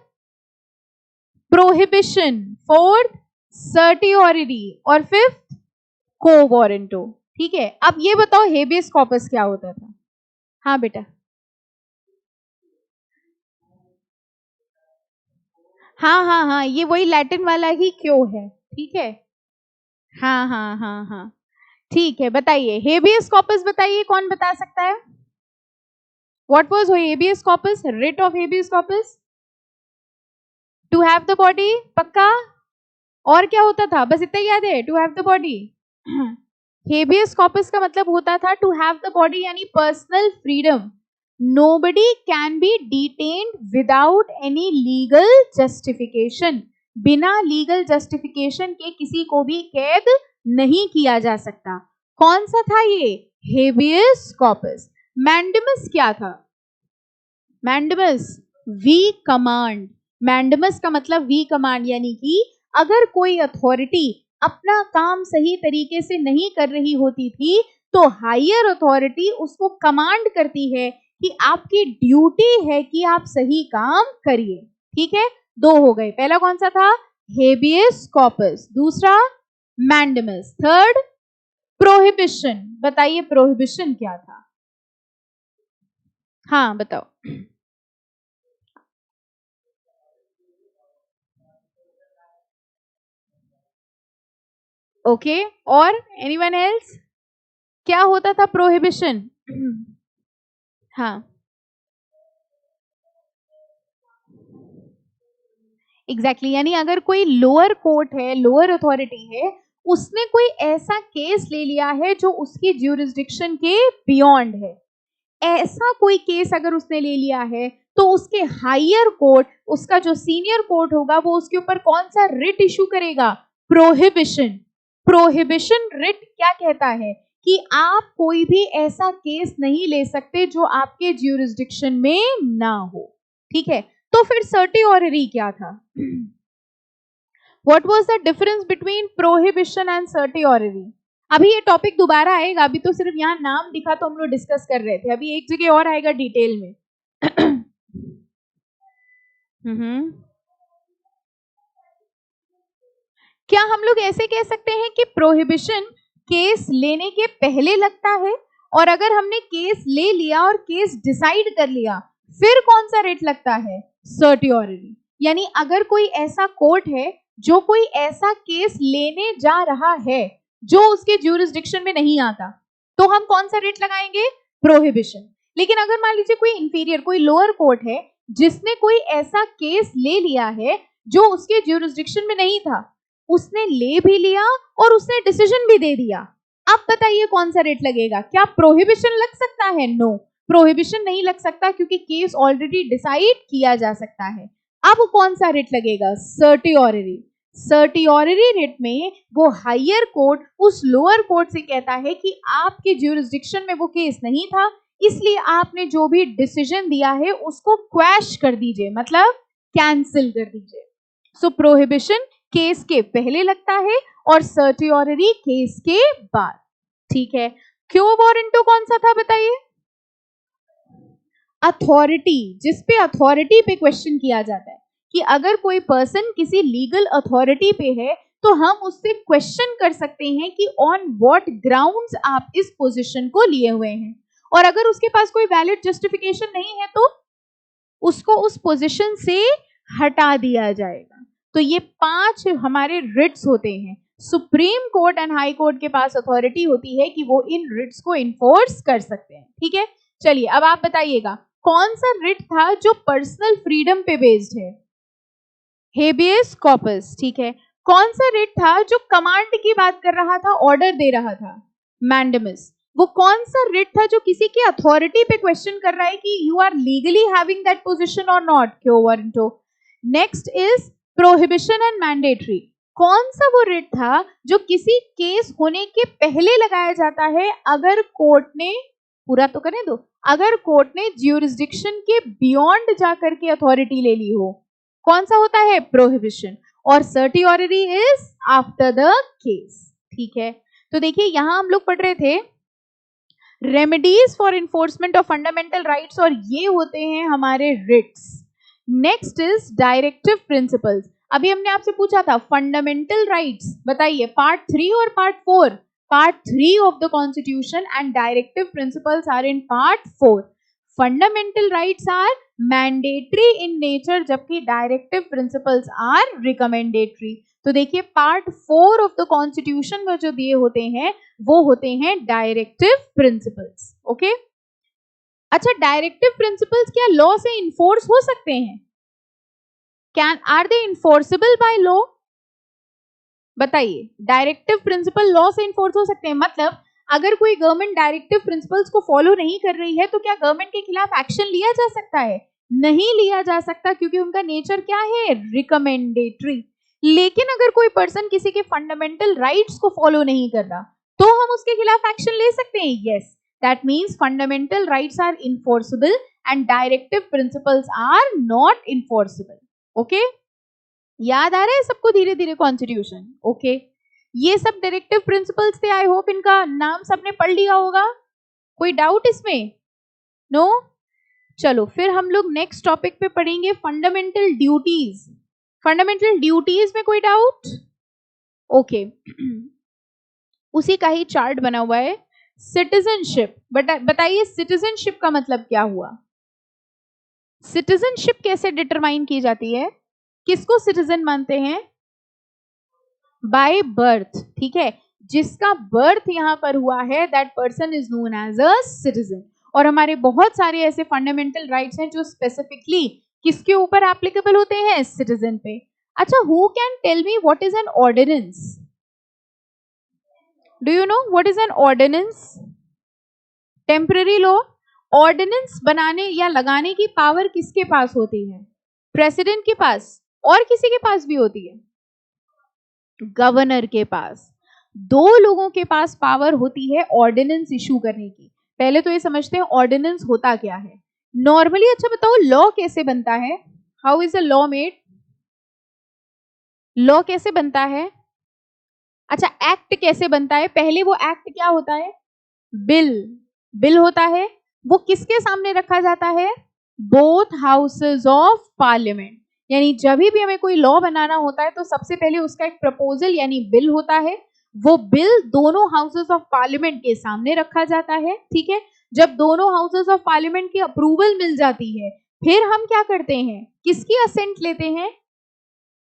prohibition, fourth certiorari, और फिफ्थ को वारंटो, ठीक है। अब ये बताओ हेबियस कॉर्पस क्या होता था, हाँ बेटा, हाँ हाँ हाँ, ये वही लैटिन वाला ही क्यों है, ठीक है, हाँ हाँ हाँ हाँ, ठीक है। बताइए हेबियस कॉर्पस, बताइए कौन बता सकता है, what was habeas corpus, writ of habeas corpus, to have the body, पक्का, और क्या होता था, बस इतना याद है, to have the body. Habeas corpus का मतलब होता था टू हैव द बॉडी, यानी personal freedom, nobody can be detained without any legal justification, बिना लीगल जस्टिफिकेशन के किसी को भी कैद नहीं किया जा सकता। कौन सा था ये, हेबियस कॉर्पस। मैंडेमस क्या था, मैंडेमस वी कमांड, मैंडेमस का मतलब वी कमांड, यानी कि अगर कोई अथॉरिटी अपना काम सही तरीके से नहीं कर रही होती थी तो हायर अथॉरिटी उसको कमांड करती है कि आपकी ड्यूटी है कि आप सही काम करिए, ठीक है। 2 हो गए, पहला कौन सा था, हेबियस कॉर्पस, दूसरा मैंडेमस, थर्ड प्रोहिबिशन। बताइए प्रोहिबिशन क्या था, हाँ बताओ, ओके, और एनीवन एल्स, क्या होता था प्रोहिबिशन, हाँ एग्जैक्टली यानी अगर कोई लोअर कोर्ट है, लोअर अथॉरिटी है, उसने कोई ऐसा केस ले लिया है जो उसकी ज्यूरिसडिक्शन के बियॉन्ड है, ऐसा कोई केस अगर उसने ले लिया है तो उसके हायर कोर्ट, उसका जो सीनियर कोर्ट होगा वो उसके ऊपर कौन सा रिट इशू करेगा? प्रोहिबिशन। प्रोहिबिशन रिट क्या कहता है कि आप कोई भी ऐसा केस नहीं ले सकते जो आपके ज्यूरिसडिक्शन में ना हो, ठीक है। तो फिर सर्टिऑररी क्या था? What was the difference between prohibition and certiorari? अभी ये टॉपिक दोबारा आएगा, अभी तो सिर्फ यहाँ नाम दिखा तो हम लोग डिस्कस कर रहे थे, अभी एक जगह और आएगा डिटेल में। क्या हम लोग ऐसे कह सकते हैं कि प्रोहिबिशन केस लेने के पहले लगता है, और अगर हमने केस ले लिया और केस डिसाइड कर लिया फिर कौन सा रेट लगता है? सर्टिऑररी। यानी अगर कोई ऐसा कोर्ट है जो कोई ऐसा केस लेने जा रहा है जो उसके ज्यूरिसडिक्शन में नहीं आता, तो हम कौन सा रेट लगाएंगे? प्रोहिबिशन। लेकिन अगर मान लीजिए कोई इंफीरियर, कोई लोअर कोर्ट है जिसने कोई ऐसा केस ले लिया है जो उसके ज्यूरिसडिक्शन में नहीं था, उसने ले भी लिया और उसने डिसीजन भी दे दिया, अब बताइए कौन सा रेट लगेगा? क्या प्रोहिबिशन लग सकता है? नो, प्रोहिबिशन नहीं लग सकता क्योंकि केस ऑलरेडी डिसाइड किया जा सकता है। अब कौन सा रेट लगेगा? सर्टिऑररी। सर्टिऑररी रेट में वो हायर कोर्ट उस लोअर कोर्ट से कहता है कि आपके ज्यूरिसडिक्शन में वो केस नहीं था, इसलिए आपने जो भी डिसीजन दिया है उसको क्वैश कर दीजिए, मतलब कैंसिल कर दीजिए। सो प्रोहिबिशन केस के पहले लगता है और सर्टिऑररी केस के बाद, ठीक है। क्यो वारंटो कौन सा था बताइए? अथॉरिटी, जिसपे अथॉरिटी पे क्वेश्चन किया जाता है कि अगर कोई पर्सन किसी लीगल अथॉरिटी पे है तो हम उससे क्वेश्चन कर सकते हैं कि ऑन व्हाट ग्राउंड्स आप इस पोजीशन को लिए हुए हैं, और अगर उसके पास कोई वैलिड जस्टिफिकेशन नहीं है तो उसको उस पोजीशन से हटा दिया जाएगा। तो ये 5 हमारे रिट्स होते हैं। Supreme court and high court के पास अथॉरिटी होती है कि वो इन रिट्स को इन्फोर्स कर सकते हैं, ठीक है। चलिए अब आप बताइएगा कौन सा रिट था जो पर्सनल फ्रीडम पे बेस्ड है? हेबियस कॉर्पस, ठीक है। कौन सा रिट था जो कमांड की बात कर रहा था, ऑर्डर दे रहा था? मैंडेमस। वो कौन सा रिट था जो किसी की अथॉरिटी पे क्वेश्चन कर रहा है कि you are legally having that position और not? Quo warranto. Next is prohibition and mandatory. कौन सा वो रिट था जो किसी केस होने के पहले लगाया जाता है अगर कोर्ट ने, पूरा तो करने दो, अगर कोर्ट ने ज्यूरिसडिक्शन के बियॉन्ड जाकर के अथॉरिटी ले ली हो? कौन सा होता है? प्रोहिबिशन। और सर्टिऑररी इज आफ्टर द केस, ठीक है। तो देखिए यहां हम लोग पढ़ रहे थे remedies for enforcement of fundamental rights, और ये होते हैं हमारे writs. Next is directive principles. अभी हमने आपसे पूछा था फंडामेंटल राइट्स, बताइए पार्ट 3 और part 4? Part 3 of the constitution and directive principles are in part 4। Fundamental rights are mandatory in nature जबकि डायरेक्टिव प्रिंसिपल्स आर रिकमेंडेटरी। तो देखिए पार्ट 4 ऑफ द कॉन्स्टिट्यूशन में जो दिए होते हैं वो होते हैं डायरेक्टिव प्रिंसिपल्स, ओके। अच्छा, डायरेक्टिव प्रिंसिपल्स क्या लॉ से इन्फोर्स हो सकते हैं? Can are they enforceable by law? बताइए, डायरेक्टिव प्रिंसिपल लॉ से इन्फोर्स हो सकते हैं? मतलब अगर कोई गवर्नमेंट डायरेक्टिव प्रिंसिपल्स को फॉलो नहीं कर रही है तो क्या गवर्नमेंट के खिलाफ एक्शन लिया जा सकता है? नहीं लिया जा सकता क्योंकि उनका नेचर क्या है? रिकमेंडेटरी। लेकिन अगर कोई पर्सन किसी के फंडामेंटल राइट्स को फॉलो नहीं कर रहा तो हम उसके खिलाफ एक्शन ले सकते हैं। Yes, that means fundamental rights are enforceable and directive principles are not enforceable, okay. याद आ रहा है सबको धीरे धीरे कॉन्स्टिट्यूशन, ओके। ये सब डायरेक्टिव प्रिंसिपल्स थे, आई होप इनका नाम सबने पढ़ लिया होगा। कोई डाउट इसमें? नो? चलो फिर हम लोग नेक्स्ट टॉपिक पे पढ़ेंगे फंडामेंटल ड्यूटीज। फंडामेंटल ड्यूटीज में कोई डाउट? ओके उसी का ही चार्ट बना हुआ है। सिटीजनशिप, बताइए सिटीजनशिप का मतलब क्या हुआ? सिटीजनशिप कैसे डिटरमाइन की जाती है? किसको सिटीजन मानते हैं? बाय बर्थ, ठीक है। जिसका बर्थ यहां पर हुआ है that person is known as a citizen. और हमारे बहुत सारे ऐसे फंडामेंटल राइट्स हैं जो स्पेसिफिकली किसके ऊपर एप्लीकेबल होते हैं? सिटीजन पे। अच्छा, who can tell me what is an ordinance? Do you know what is an ordinance? Temporary law. Ordinance बनाने या लगाने की पावर किसके पास होती है? प्रेसिडेंट के पास, और किसी के पास भी होती है? गवर्नर के पास। दो लोगों के पास पावर होती है ऑर्डिनेंस इशू करने की। पहले तो ये समझते हैं ऑर्डिनेंस होता क्या है नॉर्मली। अच्छा बताओ, लॉ कैसे बनता है? How is a law made? Law कैसे बनता है? अच्छा, एक्ट कैसे बनता है? पहले वो एक्ट क्या होता है? बिल। बिल होता है, वो किसके सामने रखा जाता है? Both houses of parliament. यानी जब भी हमें कोई लॉ बनाना होता है तो सबसे पहले उसका एक प्रपोजल यानी बिल होता है। वो बिल दोनों हाउसेज ऑफ पार्लियामेंट के सामने रखा जाता है। ठीक है, जब दोनों हाउसेज ऑफ पार्लियामेंट की अप्रूवल मिल जाती है, फिर हम क्या करते हैं? किसकी असेंट लेते हैं?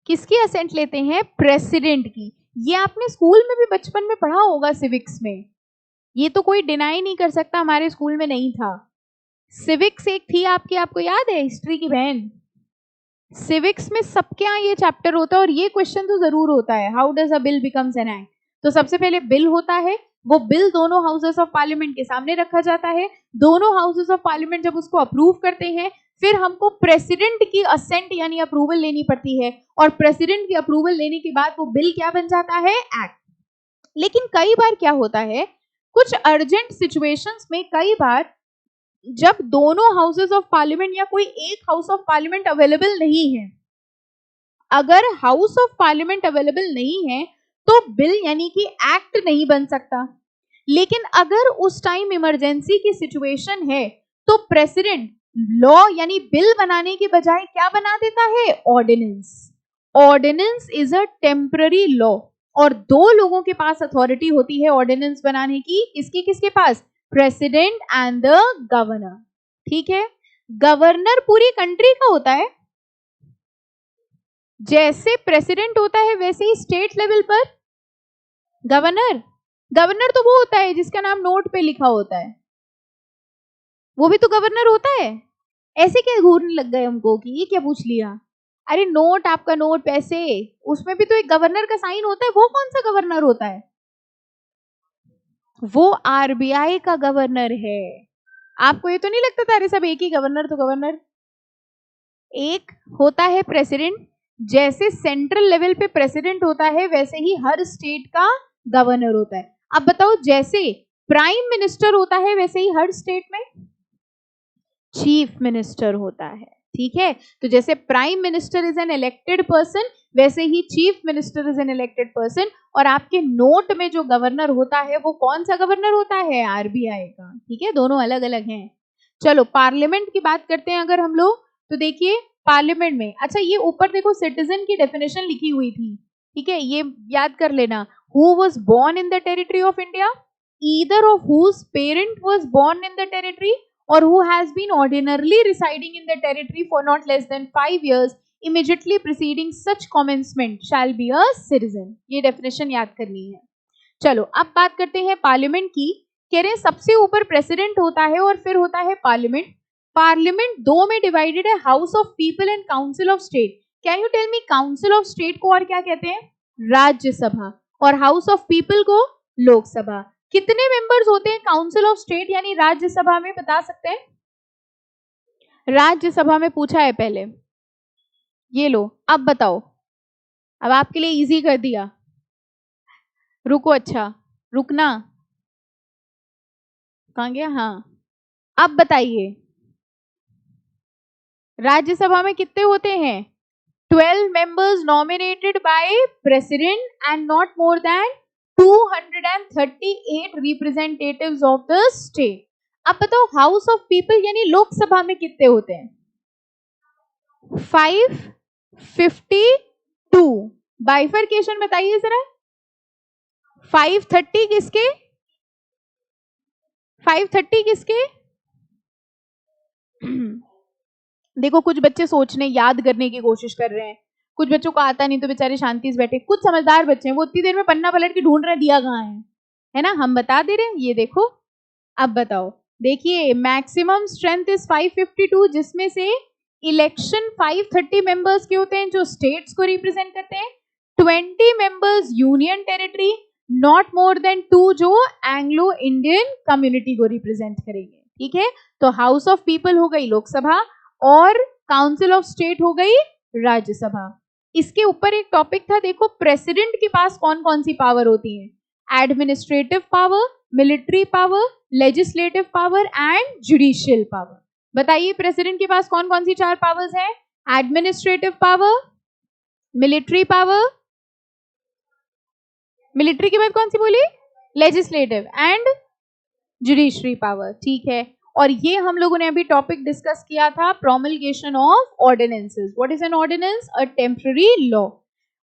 किसकी असेंट लेते हैं? प्रेसिडेंट की। ये आपने स्कूल में भी बचपन में पढ़ा होगा, सिविक्स में। ये तो कोई डिनाई नहीं कर सकता हमारे स्कूल में नहीं था। सिविक्स एक थी आपकी, आपको याद है? हिस्ट्री की बहन। सिविक्स में सबके यहाँ ये चैप्टर होता है और ये क्वेश्चन तो जरूर होता है, how does a bill becomes an act. तो सबसे पहले बिल होता है, वो बिल दोनों हाउसेस ऑफ पार्लियामेंट के सामने रखा जाता है। दोनों हाउसेस ऑफ पार्लियामेंट जब उसको अप्रूव करते हैं, फिर हमको प्रेसिडेंट की असेंट यानी अप्रूवल लेनी पड़ती है, और प्रेसिडेंट की अप्रूवल लेने के बाद वो बिल क्या बन जाता है? एक्ट। लेकिन कई बार क्या होता है, कुछ अर्जेंट सिचुएशंस में, कई बार जब दोनों हाउसेस ऑफ पार्लियामेंट या कोई एक हाउस ऑफ पार्लियामेंट अवेलेबल नहीं है, अगर हाउस ऑफ पार्लियामेंट अवेलेबल नहीं है तो बिल यानी कि एक्ट नहीं बन सकता। लेकिन अगर उस टाइम इमरजेंसी की सिचुएशन है तो प्रेसिडेंट लॉ यानी बिल बनाने के बजाय क्या बना देता है? Ordinance. Ordinance is a temporary law, और दो लोगों के पास अथॉरिटी होती है ऑर्डिनेंस बनाने की। किसकी किसके पास? President and the governor. ठीक है, गवर्नर पूरी कंट्री का होता है। जैसे प्रेसिडेंट होता है वैसे ही स्टेट लेवल पर गवर्नर। गवर्नर तो वो होता है जिसका नाम नोट पे लिखा होता है, वो भी तो गवर्नर होता है। ऐसे क्या घूरने लग गए हमको कि ये क्या पूछ लिया? अरे नोट, आपका नोट, पैसे, उसमें भी तो एक गवर्नर का साइन होता है। वो कौन सा गवर्नर होता है? वो आरबीआई का गवर्नर है। आपको ये तो नहीं लगता था अरे सब एक ही गवर्नर? तो गवर्नर एक होता है प्रेसिडेंट। जैसे सेंट्रल लेवल पे प्रेसिडेंट होता है वैसे ही हर स्टेट का गवर्नर होता है। अब बताओ, जैसे प्राइम मिनिस्टर होता है वैसे ही हर स्टेट में चीफ मिनिस्टर होता है। ठीक है, तो जैसे prime minister is an elected person, वैसे ही chief minister is an elected person. और आपके नोट में जो गवर्नर होता है वो कौन सा गवर्नर होता है? आरबीआई का। ठीक है, दोनों अलग अलग हैं। चलो पार्लियामेंट की बात करते हैं अगर हम लोग, तो देखिए पार्लियामेंट में, अच्छा ये ऊपर देखो सिटीजन की डेफिनेशन लिखी हुई थी। ठीक है, ये याद कर लेना। Who was born in the territory of India, either of whose parent was born in the territory, or who has been ordinarily residing in the territory for not less than 5 years immediately preceding such commencement shall be a citizen। ये definition याद करनी है। चलो अब बात करते हैं parliament की। कह रहे हैं सबसे ऊपर प्रेसिडेंट होता है और फिर होता है पार्लियामेंट। पार्लियामेंट दो में डिवाइडेड है, house of people and council of state. Can you tell me council of state को और क्या कहते हैं? राज्यसभा। और हाउस ऑफ पीपल को लोकसभा। कितने मेंबर्स होते हैं काउंसिल ऑफ स्टेट यानी राज्यसभा में, बता सकते हैं? राज्यसभा में पूछा है पहले, ये लो अब बताओ। अब आपके लिए इजी कर दिया। रुको, अच्छा रुकना, कहाँ गया? हाँ, अब बताइए राज्यसभा में कितने होते हैं? 12 members nominated by president and not more than 238 representatives of the state। अब बताओ हाउस ऑफ पीपल यानी लोकसभा में कितने होते हैं? 552। बाइफरकेशन बताइए जरा। 530 किसके? 530 किसके? देखो कुछ बच्चे सोचने याद करने की कोशिश कर रहे हैं, कुछ बच्चों को आता नहीं तो बेचारे शांति से बैठे। कुछ समझदार बच्चे हैं वो उतनी देर में पन्ना पलट के ढूंढ रहे दिया कहाँ है ना? हम बता दे रहे हैं, ये देखो। अब बताओ, देखिए मैक्सिमम स्ट्रेंथ इज 552, जिसमें से इलेक्शन 530 मेंबर्स के होते हैं जो स्टेट्स को रिप्रेजेंट करते हैं, 20 members union territory, not more than 2 जो एंग्लो इंडियन कम्युनिटी को रिप्रेजेंट करेंगे। ठीक है, तो हाउस ऑफ पीपल हो गई लोकसभा और काउंसिल ऑफ स्टेट हो गई राज्यसभा। इसके ऊपर एक टॉपिक था, देखो प्रेसिडेंट के पास कौन कौन सी पावर होती है, administrative power, military power, legislative power and judicial power. बताइए प्रेसिडेंट के पास कौन कौन सी 4 पावर्स हैं, administrative power, military power, military के बाद कौन सी बोली, लेजिस्लेटिव एंड जुडिशरी पावर। ठीक है, और ये हम लोगों ने अभी टॉपिक डिस्कस किया था, promulgation of ordinances. What is an ordinance, a temporary law.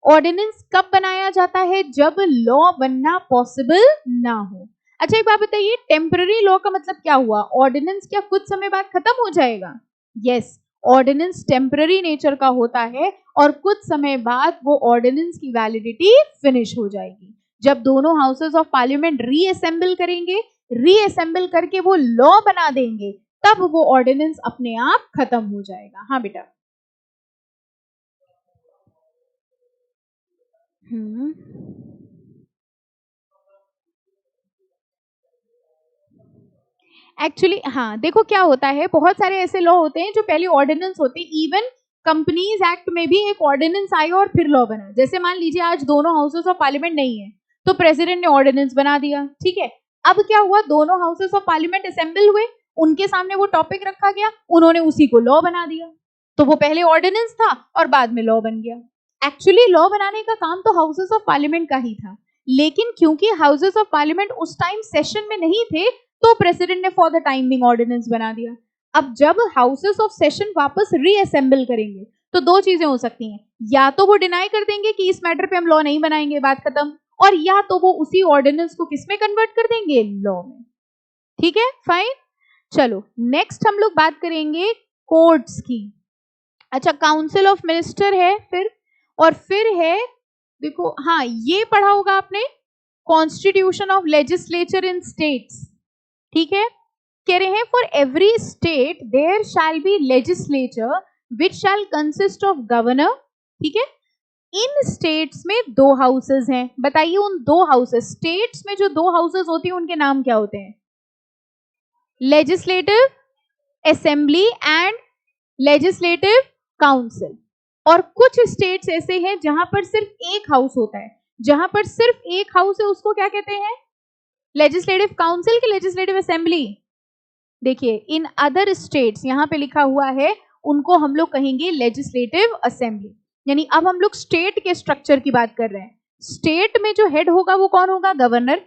Ordinance कब बनाया जाता है, जब लॉ बनना पॉसिबल ना हो। अच्छा एक बात बताइए, टेम्पररी लॉ का मतलब क्या हुआ, ऑर्डिनेंस क्या कुछ समय बाद खत्म हो जाएगा? यस, ऑर्डिनेंस टेम्पररी नेचर का होता है और कुछ समय बाद वो ऑर्डिनेंस की वैलिडिटी फिनिश हो जाएगी। जब दोनों हाउसेस ऑफ पार्लियामेंट रीअसेंबल करेंगे, रीअसेंबल करके वो लॉ बना देंगे, तब वो ऑर्डिनेंस अपने आप खत्म हो जाएगा। हाँ बेटा। एक्चुअली हाँ, देखो क्या होता है, बहुत सारे ऐसे लॉ होते हैं जो पहले ऑर्डिनेंस होते हैं। इवन कंपनीज एक्ट में भी एक ऑर्डिनेंस आया और फिर लॉ बना। जैसे मान लीजिए आज दोनों हाउसेस ऑफ पार्लियामेंट नहीं है, तो प्रेसिडेंट ने ऑर्डिनेंस बना दिया। ठीक है, अब क्या हुआ, दोनों हाउसेस ऑफ पार्लियामेंट असेंबल हुए, उनके सामने वो टॉपिक रखा गया, उन्होंने उसी को लॉ बना दिया। तो वो पहले ऑर्डिनेंस था और बाद में लॉ बन गया। एक्चुअली लॉ बनाने का काम तो हाउसेस ऑफ पार्लियामेंट का ही था, लेकिन क्योंकि हाउसेस ऑफ पार्लियामेंट उस टाइम सेशन में नहीं थे, तो प्रेसिडेंट ने for the time being ordinance बना दिया। अब जब हाउसेस ऑफ सेशन वापस रीअसेंबल करेंगे, तो 2 चीजें हो सकती हैं, या तो वो डिनाई कर देंगे कि इस मैटर पे हम लॉ नहीं बनाएंगे, बात खत्म, और या तो वो उसी ऑर्डिनेंस को किसमें कन्वर्ट कर देंगे, लॉ में। ठीक है, फाइन। चलो नेक्स्ट हम लोग बात करेंगे कोर्ट्स की। अच्छा, काउंसिल ऑफ मिनिस्टर है, फिर है, देखो हाँ ये पढ़ा होगा आपने, constitution of legislature in states. ठीक है, कह रहे हैं for every state there shall be legislature which shall consist of governor. ठीक है, इन स्टेट्स में 2 हाउसेस हैं। बताइए उन 2 हाउसेस, स्टेट्स में जो 2 हाउसेस होती हैं उनके नाम क्या होते हैं, legislative assembly and legislative council. और कुछ स्टेट्स ऐसे हैं जहां पर सिर्फ एक हाउस होता है, जहां पर सिर्फ एक हाउस है, उसको क्या कहते हैं, लेजिस्लेटिव काउंसिल की लेजिस्लेटिव असेंबली। देखिए इन अदर स्टेट्स यहां पे लिखा हुआ है, उनको हम लोग कहेंगे लेजिस्लेटिव असेंबली। यानी अब हम लोग स्टेट के स्ट्रक्चर की बात कर रहे हैं। स्टेट में जो हेड होगा वो कौन होगा, गवर्नर।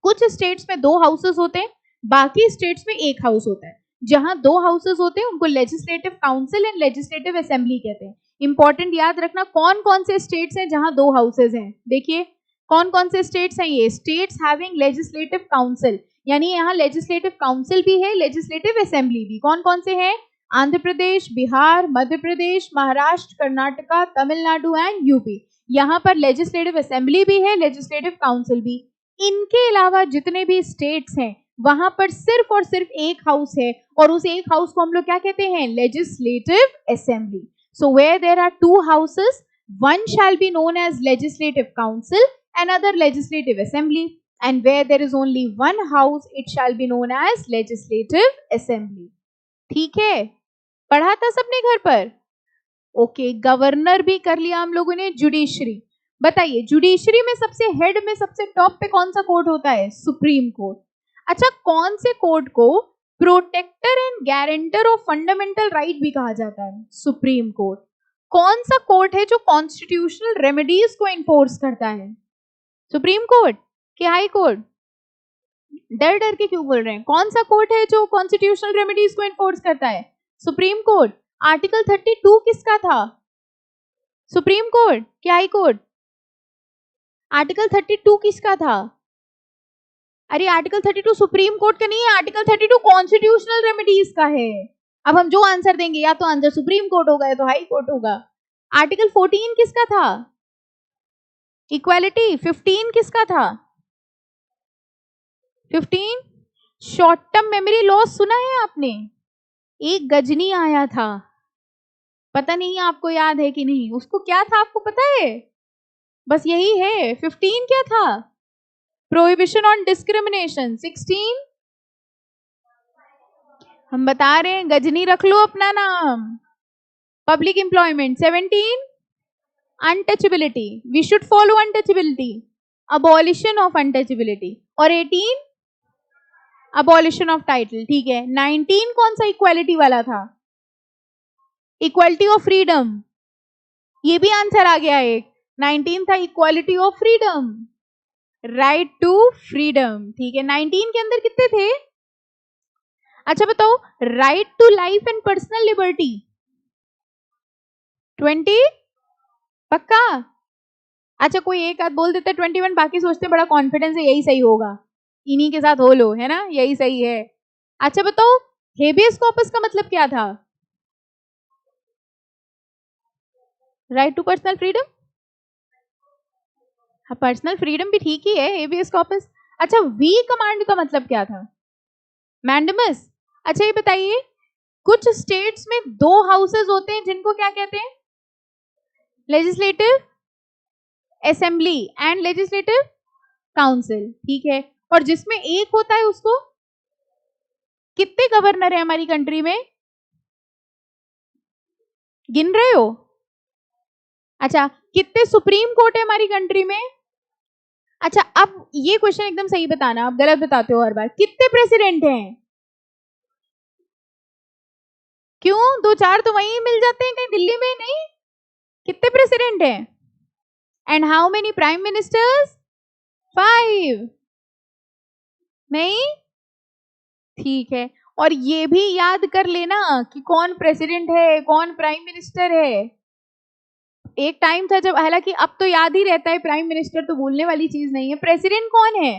कुछ स्टेट्स में 2 हाउसेस होते हैं, बाकी स्टेट्स में 1 हाउस होता है। जहां 2 हाउसेस होते हैं उनको legislative council and legislative assembly कहते हैं। इंपॉर्टेंट याद रखना, कौन कौन से स्टेट्स हैं जहां 2 हाउसेस हैं। देखिए कौन कौन से स्टेट्स हैं ये, स्टेट्स हैविंग लेजिस्लेटिव काउंसिल, यानी यहाँ लेजिस्लेटिव काउंसिल भी है, लेजिस्लेटिव असेंबली भी। कौन कौन से हैं, आंध्र प्रदेश, बिहार, मध्य प्रदेश, महाराष्ट्र, कर्नाटका, तमिलनाडु एंड यूपी। यहाँ पर लेजिस्लेटिव असेंबली भी है, लेजिस्लेटिव काउंसिल भी। इनके अलावा जितने भी स्टेट्स हैं वहां पर सिर्फ और सिर्फ एक हाउस है, और उस एक हाउस को हम लोग क्या कहते हैं, legislative assembly. So where there are 2 houses, one shall be known as legislative council, another legislative assembly, and where there is only one house it shall be known as legislative assembly. ठीक है, पढ़ा था सबने घर पर। Okay, governor भी कर लिया हम लोगों ने। जुडिशरी, बताइए जुडिशरी में सबसे हेड में सबसे टॉप पे कौन सा कोर्ट होता है, सुप्रीम कोर्ट। अच्छा, कौन से कोर्ट को protector and guarantor of fundamental right भी कहा जाता है, सुप्रीम कोर्ट। कौन सा कोर्ट है जो कॉन्स्टिट्यूशनल रेमेडीज को इन्फोर्स करता है, सुप्रीम कोर्ट कि हाई कोर्ट, डर डर के क्यों बोल रहे हैं, कौन सा कोर्ट है जो कॉन्स्टिट्यूशनल रेमेडीज को इन्फोर्स करता है, सुप्रीम कोर्ट। आर्टिकल 32 किसका था, सुप्रीम कोर्ट कि हाई कोर्ट, आर्टिकल 32 किसका था, अरे आर्टिकल 32 सुप्रीम कोर्ट का नहीं है, आर्टिकल 32 कॉन्स्टिट्यूशनल रेमेडीज का है। अब हम जो आंसर देंगे या तो आंसर सुप्रीम कोर्ट होगा या तो हाई कोर्ट होगा। आर्टिकल 14 किसका था, इक्वालिटी। 15 किसका था, 15 शॉर्ट टर्म मेमोरी लॉस सुना है आपने, एक गजनी आया था, पता नहीं आपको याद है कि नहीं, उसको क्या था आपको पता है? बस यही है। 15 क्या था? Prohibition on discrimination. 16 हम बता रहे हैं, गजनी रख लो अपना नाम। Public employment. 17 untouchability, we should follow untouchability, abolition of untouchability. और 18 अबॉलिशन ऑफ टाइटल। ठीक है। 19 कौन सा इक्वालिटी वाला था? Equality of freedom. ये भी आंसर आ गया एक। 19 था equality of freedom, right to freedom. ठीक है। 19 के अंदर कितने थे? अच्छा बताओ, right to life and personal liberty 20 पक्का? अच्छा कोई एक आध बोल देता है 21, बाकी सोचते बड़ा कॉन्फिडेंस है यही सही होगा, इन्हीं के साथ हो लो, है ना, यही सही है। अच्छा बताओ, हेबियस कॉर्पस का मतलब क्या था? Right to personal freedom. हाँ, पर्सनल फ्रीडम भी ठीक ही है, हेबियस कॉर्पस। अच्छा, वी कमांड का मतलब क्या था? मैंडमस। अच्छा ये बताइए, कुछ स्टेट्स में 2 हाउसेस होते हैं जिनको क्या कहते हैं? Legislative assembly and legislative council. ठीक है। और जिसमें एक होता है उसको, कितने गवर्नर है हमारी कंट्री में? गिन रहे हो? अच्छा, कितने सुप्रीम कोर्ट है हमारी कंट्री में? अच्छा, अब ये क्वेश्चन एकदम सही बताना, आप गलत बताते हो हर बार। कितने प्रेसिडेंट हैं? क्यों, 2-4 तो वहीं मिल जाते हैं, कहीं दिल्ली में नहीं। कितने प्रेसिडेंट हैं? And how many prime ministers? 5। नहीं? ठीक है। और ये भी याद कर लेना कि कौन प्रेसिडेंट है, कौन प्राइम मिनिस्टर है। एक टाइम था जब, हालांकि अब तो याद ही रहता है, प्राइम मिनिस्टर तो भूलने वाली चीज नहीं है। प्रेसिडेंट कौन है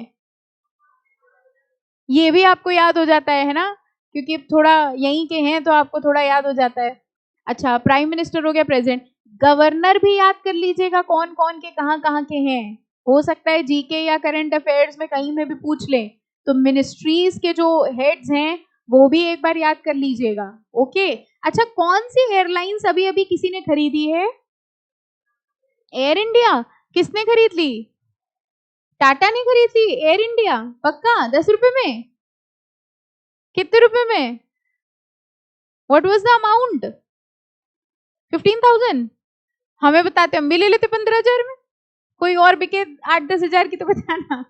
ये भी आपको याद हो जाता है ना, क्योंकि थोड़ा यहीं के हैं तो आपको थोड़ा याद हो जाता है। अच्छा, प्राइम मिनिस्टर हो गया, प्रेसिडेंट। गवर्नर भी याद कर लीजिएगा कौन कौन के कहाँ कहाँ के हैं, हो सकता है जीके या करंट अफेयर्स में कहीं में भी पूछ लें, तो मिनिस्ट्रीज के जो हेड्स हैं वो भी एक बार याद कर लीजिएगा। ओके। अच्छा, कौन सी एयरलाइंस अभी अभी किसी ने खरीदी है? Air India. किसने खरीद ली? टाटा ने खरीद ली एयर इंडिया, पक्का? 10 रुपए में? कितने रुपए में? What was the amount? 15,000। हमें बताते, हम भी ले लेते 15,000 में। कोई और बिके 8-10 हजार की तो बताना।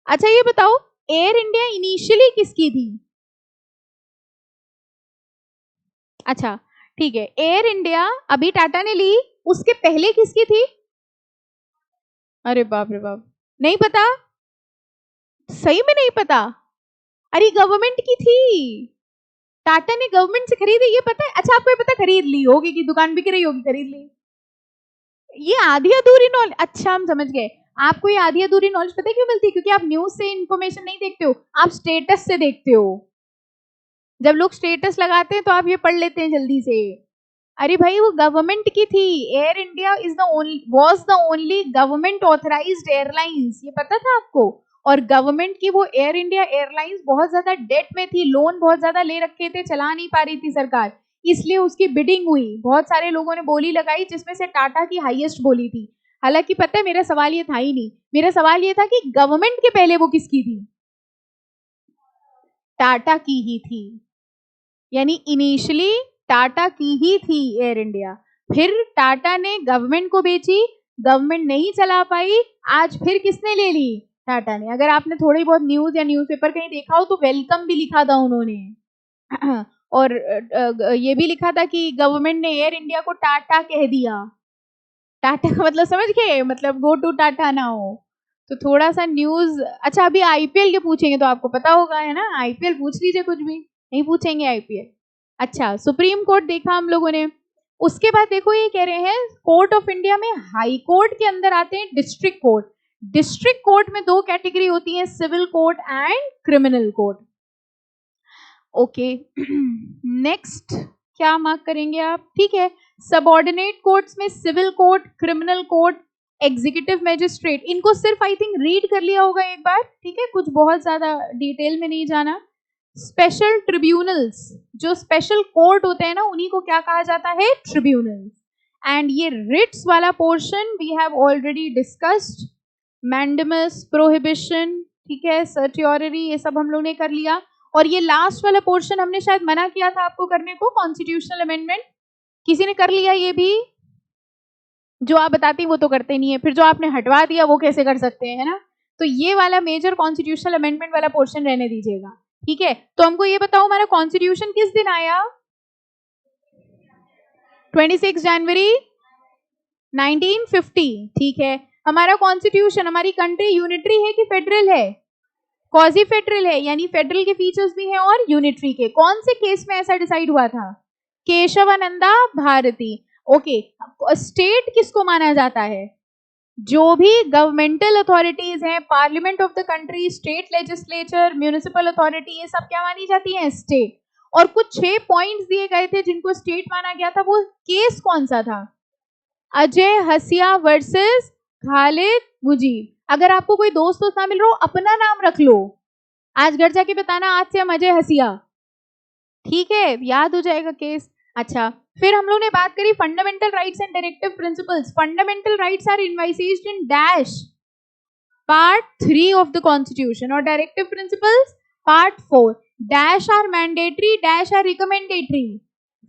अच्छा ये बताओ, एयर इंडिया इनिशियली किसकी थी? अच्छा ठीक है, एयर इंडिया अभी टाटा ने ली, उसके पहले किसकी थी? अरे बाप रे बाप, नहीं पता? सही में नहीं पता? अरे गवर्नमेंट की थी, टाटा ने गवर्नमेंट से खरीदी, ये पता है? अच्छा आपको ये पता, खरीद ली होगी कि दुकान बिक रही होगी, खरीद ली। ये आधी अधूरी नॉलेज, अच्छा हम समझ गए। आपको ये आधी अधूरी नॉलेज पता है क्यों मिलती है? क्योंकि आप न्यूज से इंफॉर्मेशन नहीं देखते हो, आप स्टेटस से देखते हो। जब लोग स्टेटस लगाते हैं तो आप ये पढ़ लेते हैं जल्दी से। अरे भाई वो गवर्नमेंट की थी, air India is the only, was the only government authorised airlines, ये पता था आपको? और गवर्नमेंट की वो एयर इंडिया एयरलाइंस बहुत ज्यादा डेट में थी, लोन बहुत ज्यादा ले रखे थे, चला नहीं पा रही थी सरकार, इसलिए उसकी बिडिंग हुई, बहुत सारे लोगों ने बोली लगाई, जिसमें से टाटा की हाईएस्ट बोली थी। हालांकि पता है मेरा सवाल ये था ही नहीं, मेरा सवाल ये था कि गवर्नमेंट के पहले वो किसकी थी? टाटा की ही थी, यानी इनिशियली टाटा की ही थी एयर इंडिया। फिर टाटा ने गवर्नमेंट को बेची, गवर्नमेंट नहीं चला पाई, आज फिर किसने ले ली? टाटा ने। अगर आपने थोड़ी बहुत न्यूज या न्यूज़पेपर कहीं देखा हो तो वेलकम भी लिखा था उन्होंने और ये भी लिखा था कि गवर्नमेंट ने एयर इंडिया को टाटा कह दिया। टाटा का मतलब समझ गए, मतलब गो टू टाटा ना हो। तो थोड़ा सा न्यूज। अच्छा अभी आईपीएल के पूछेंगे तो आपको पता होगा, है ना, आईपीएल पूछ लीजिए, कुछ भी नहीं पूछेंगे आईपीएल। अच्छा, सुप्रीम कोर्ट देखा हम लोगों ने, उसके बाद देखो ये कह रहे हैं कोर्ट ऑफ इंडिया में हाई कोर्ट के अंदर आते हैं डिस्ट्रिक्ट कोर्ट। डिस्ट्रिक्ट कोर्ट में 2 कैटेगरी होती है, civil court and criminal court. Okay next क्या मार्क करेंगे आप? ठीक है, सबऑर्डिनेट कोर्ट्स में civil court, criminal court, executive magistrate, इनको सिर्फ आई थिंक रीड कर लिया होगा एक बार, ठीक है, कुछ बहुत ज्यादा डिटेल में नहीं जाना। स्पेशल ट्रिब्यूनल्स, जो स्पेशल कोर्ट होते हैं ना, उन्हीं को क्या कहा जाता है? ट्रिब्यूनल्स। एंड ये रिट्स वाला portion we have already discussed, mandamus, prohibition, ठीक है, सर्टियोररी, ये सब हम लोग ने कर लिया। और ये लास्ट वाला पोर्शन हमने शायद मना किया था आपको करने को, कॉन्स्टिट्यूशनल अमेंडमेंट। किसी ने कर लिया ये भी? जो आप बताती वो तो करते नहीं है, फिर जो आपने हटवा दिया वो कैसे कर सकते हैं, है ना? तो ये वाला मेजर कॉन्स्टिट्यूशनल अमेंडमेंट वाला पोर्शन रहने दीजिएगा, ठीक है? तो हमको ये बताओ हमारा कॉन्स्टिट्यूशन किस दिन आया? 26 जनवरी 1950, ठीक है। हमारा कॉन्स्टिट्यूशन, हमारी कंट्री यूनिटरी है कि फेडरल है? क्वाजी फेडरल है, यानी फेडरल के फीचर्स भी हैं और यूनिटरी के। कौन से केस में ऐसा डिसाइड हुआ था? केशवानंदा भारती। ओके, स्टेट किसको माना जाता है? जो भी गवर्नमेंटल अथॉरिटीज हैं, parliament of the country, state legislature, municipal authority, ये सब क्या मानी जाती हैं? स्टेट। और कुछ 6 पॉइंट्स दिए गए थे जिनको स्टेट माना गया था। वो केस कौन सा था? अजय हसिया वर्सेस खालिद मुजीब। अगर आपको कोई दोस्त ना मिल रहा हो, अपना नाम रख लो, आज घर जाके बताना आज से हम अजय हसिया, ठीक है? याद हो जाएगा केस। अच्छा, फिर हम लोग ने बात करी fundamental rights and directive principles. Fundamental rights are envisaged in dash part 3 of the constitution, और directive principles part 4। Dash are mandatory, dash are recommendatory.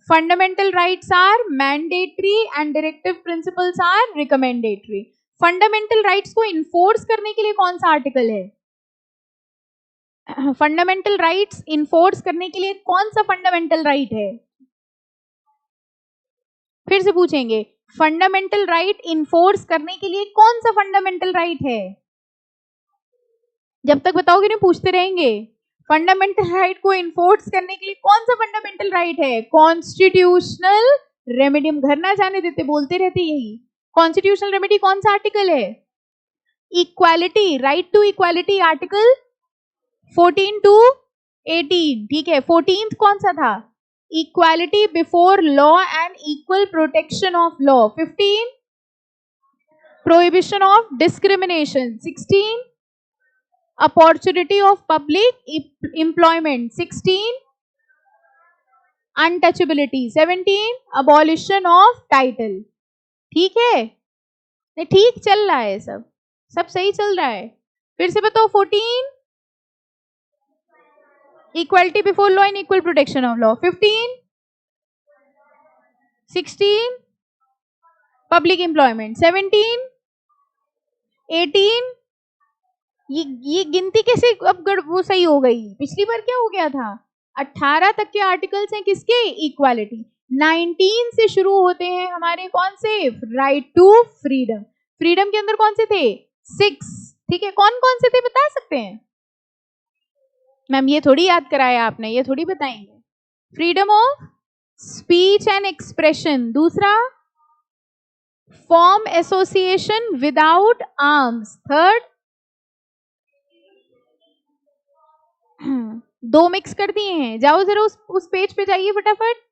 Fundamental rights are mandatory and directive principles are recommendatory. Fundamental rights को enforce करने के लिए कौन सा article है? Fundamental rights enforce करने के लिए कौन सा फंडामेंटल राइट है? फिर से पूछेंगे, फंडामेंटल राइट इन्फोर्स करने के लिए कौन सा फंडामेंटल राइट है? जब तक बताओगे नहीं पूछते रहेंगे। फंडामेंटल राइट को इन्फोर्स करने के लिए कौन सा फंडामेंटल राइट है? Constitutional remedy. हम घर ना जाने देते, बोलते रहते यही। कॉन्स्टिट्यूशनल रेमेडी कौन सा आर्टिकल है? Equality, right to equality, article 14 to 18, ठीक है। 14th कौन सा था? Equality before law and equal protection of law. 15 prohibition of discrimination. 16 opportunity of public employment. 16 untouchability. 17 abolition of title. ठीक है, नहीं ठीक चल रहा है, सब सही चल रहा है। फिर से बताओ, 14 equality before law and equal protection of law. 15 16 public employment. 17 18 ये गिनती कैसे अब वो सही हो गई? पिछली बार क्या हो गया था? 18 तक के आर्टिकल्स हैं किसके? इक्वालिटी। 19 से शुरू होते हैं हमारे कौन से? Right to freedom. फ्रीडम के अंदर कौन से थे? 6, ठीक है। कौन कौन से थे बता सकते हैं? मैम ये थोड़ी याद कराया आपने, ये थोड़ी बताएंगे। Freedom of speech and expression. दूसरा, form association without arms. Third, 2 mix कर दिए हैं। जाओ जरा उस पेज पे जाइए फटाफट।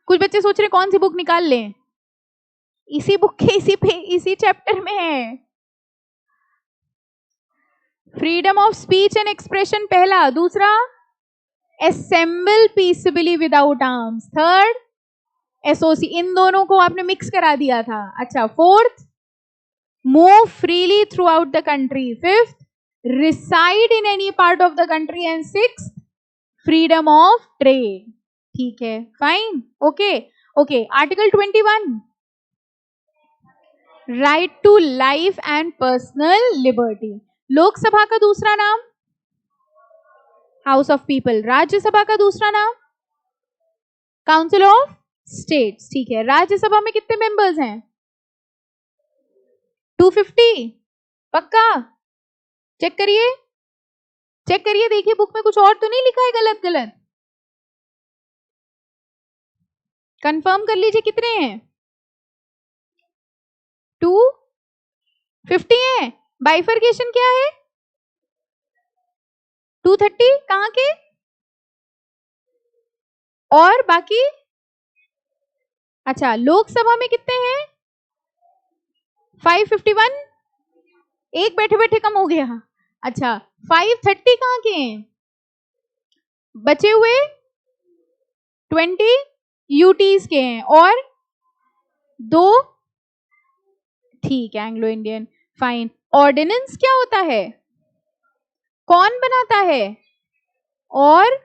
कुछ बच्चे सोच रहे कौन सी बुक निकाल लें, इसी बुक के इसी चैप्टर में है। Freedom of speech and expression पहला। दूसरा, assemble peacefully without arms. Third, इन दोनों को आपने मिक्स करा दिया था। अच्छा, fourth, move freely throughout the country. Fifth, reside in any part of the country. And sixth, freedom of trade. ठीक है, fine, okay okay. Article 21, right to life and personal liberty. Lok Sabha का दूसरा नाम house of people. Rajya Sabha का दूसरा नाम council of states. ठीक है, राज्यसभा में कितने मेंबर्स हैं? 250। पक्का? चेक करिए, चेक करिए, देखिए बुक में कुछ और तो नहीं लिखा है गलत गलत। कंफर्म कर लीजिए कितने हैं? 250 है। बाइफर्केशन क्या है? 230 कहां के? और बाकी? अच्छा, लोकसभा में कितने हैं? 551। एक बैठे बैठे कम हो गया। अच्छा 530 कहाँ के हैं? बचे हुए 20 यूटीज के हैं और 2 ठीक है एंग्लो इंडियन, फाइन। ऑर्डिनेंस क्या होता है? कौन बनाता है? और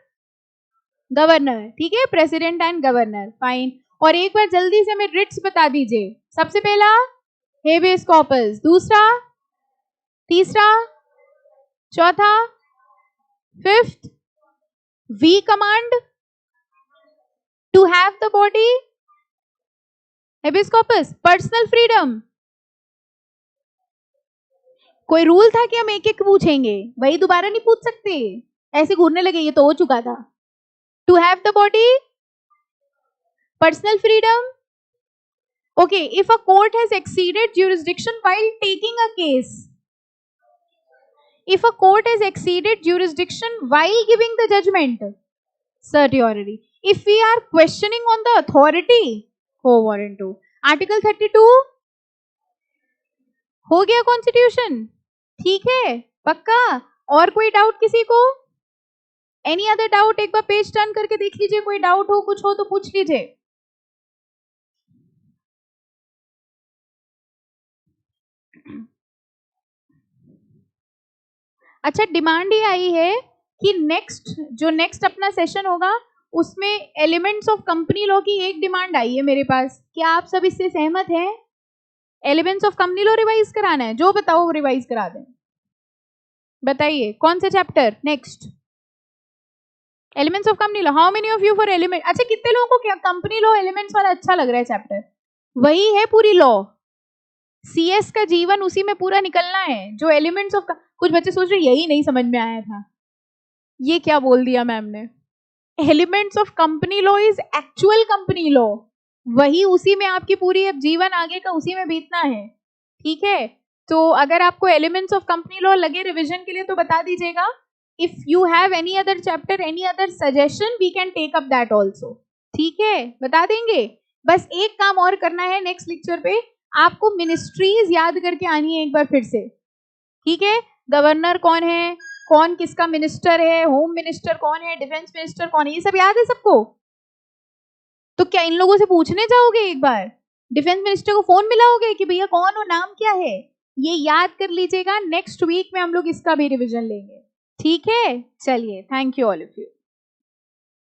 गवर्नर, ठीक है, प्रेसिडेंट एंड गवर्नर, फाइन। और एक बार जल्दी से हमें रिट्स बता दीजिए। सबसे पहला हेबियस कॉर्पस, दूसरा, तीसरा, चौथा, fifth, we command to have the body, habeas corpus, personal freedom. कोई रूल था कि हम एक एक पूछेंगे? वही दोबारा नहीं पूछ सकते, ऐसे घूरने लगे, ये तो हो चुका था। To have the body, personal freedom. Okay, if a court has exceeded jurisdiction while taking a case, if a court has exceeded jurisdiction while giving the judgment, certiorari. If we are questioning on the authority, quo warranto. Article 32 हो गया constitution, ठीक है, पक्का? और कोई doubt किसी को? Any other doubt? एक बार पेज टर्न करके देख लीजिए, कोई डाउट हो, कुछ हो तो पूछ लीजिए। अच्छा, डिमांड ये आई है कि नेक्स्ट अपना सेशन होगा उसमें एलिमेंट्स ऑफ कंपनी लॉ की एक डिमांड आई है मेरे पास। क्या आप सब इससे सहमत हैं? Elements of company law revise कराना है, जो बताओ वो रिवाइज करा दें। बताइए कौन सा chapter next? Elements of company law. How many of you for element? अच्छा, कितने लोगों को क्या कंपनी लॉ एलिमेंट्स वाला अच्छा लग रहा है चैप्टर? वही है पूरी लॉ, सीएस का जीवन उसी में पूरा निकलना है। जो एलिमेंट्स ऑफ, कुछ बच्चे सोच रहे यही नहीं समझ में आया था, ये क्या बोल दिया मैम ने। Elements of company law is actual company law, वही उसी में आपकी पूरी अब जीवन आगे का उसी में बीतना है, ठीक है? तो अगर आपको एलिमेंट्स ऑफ कंपनी लॉ लगे रिवीजन के लिए तो बता दीजिएगा। If you have any other chapter, any other suggestion, we can take up that also, ठीक है? बता देंगे। बस एक काम और करना है नेक्स्ट लेक्चर पे, आपको मिनिस्ट्रीज याद करके आनी है एक बार फिर से, ठीक है? गवर्नर कौन है, कौन किसका मिनिस्टर है, होम मिनिस्टर कौन है, डिफेंस मिनिस्टर कौन है, ये सब याद है सबको? तो क्या इन लोगों से पूछने जाओगे एक बार? डिफेंस मिनिस्टर को फोन मिलाओगे कि भैया कौन हो, नाम क्या है? ये याद कर लीजिएगा, नेक्स्ट वीक में हम लोग इसका भी रिवीजन लेंगे, ठीक है? चलिए, thank you all of you.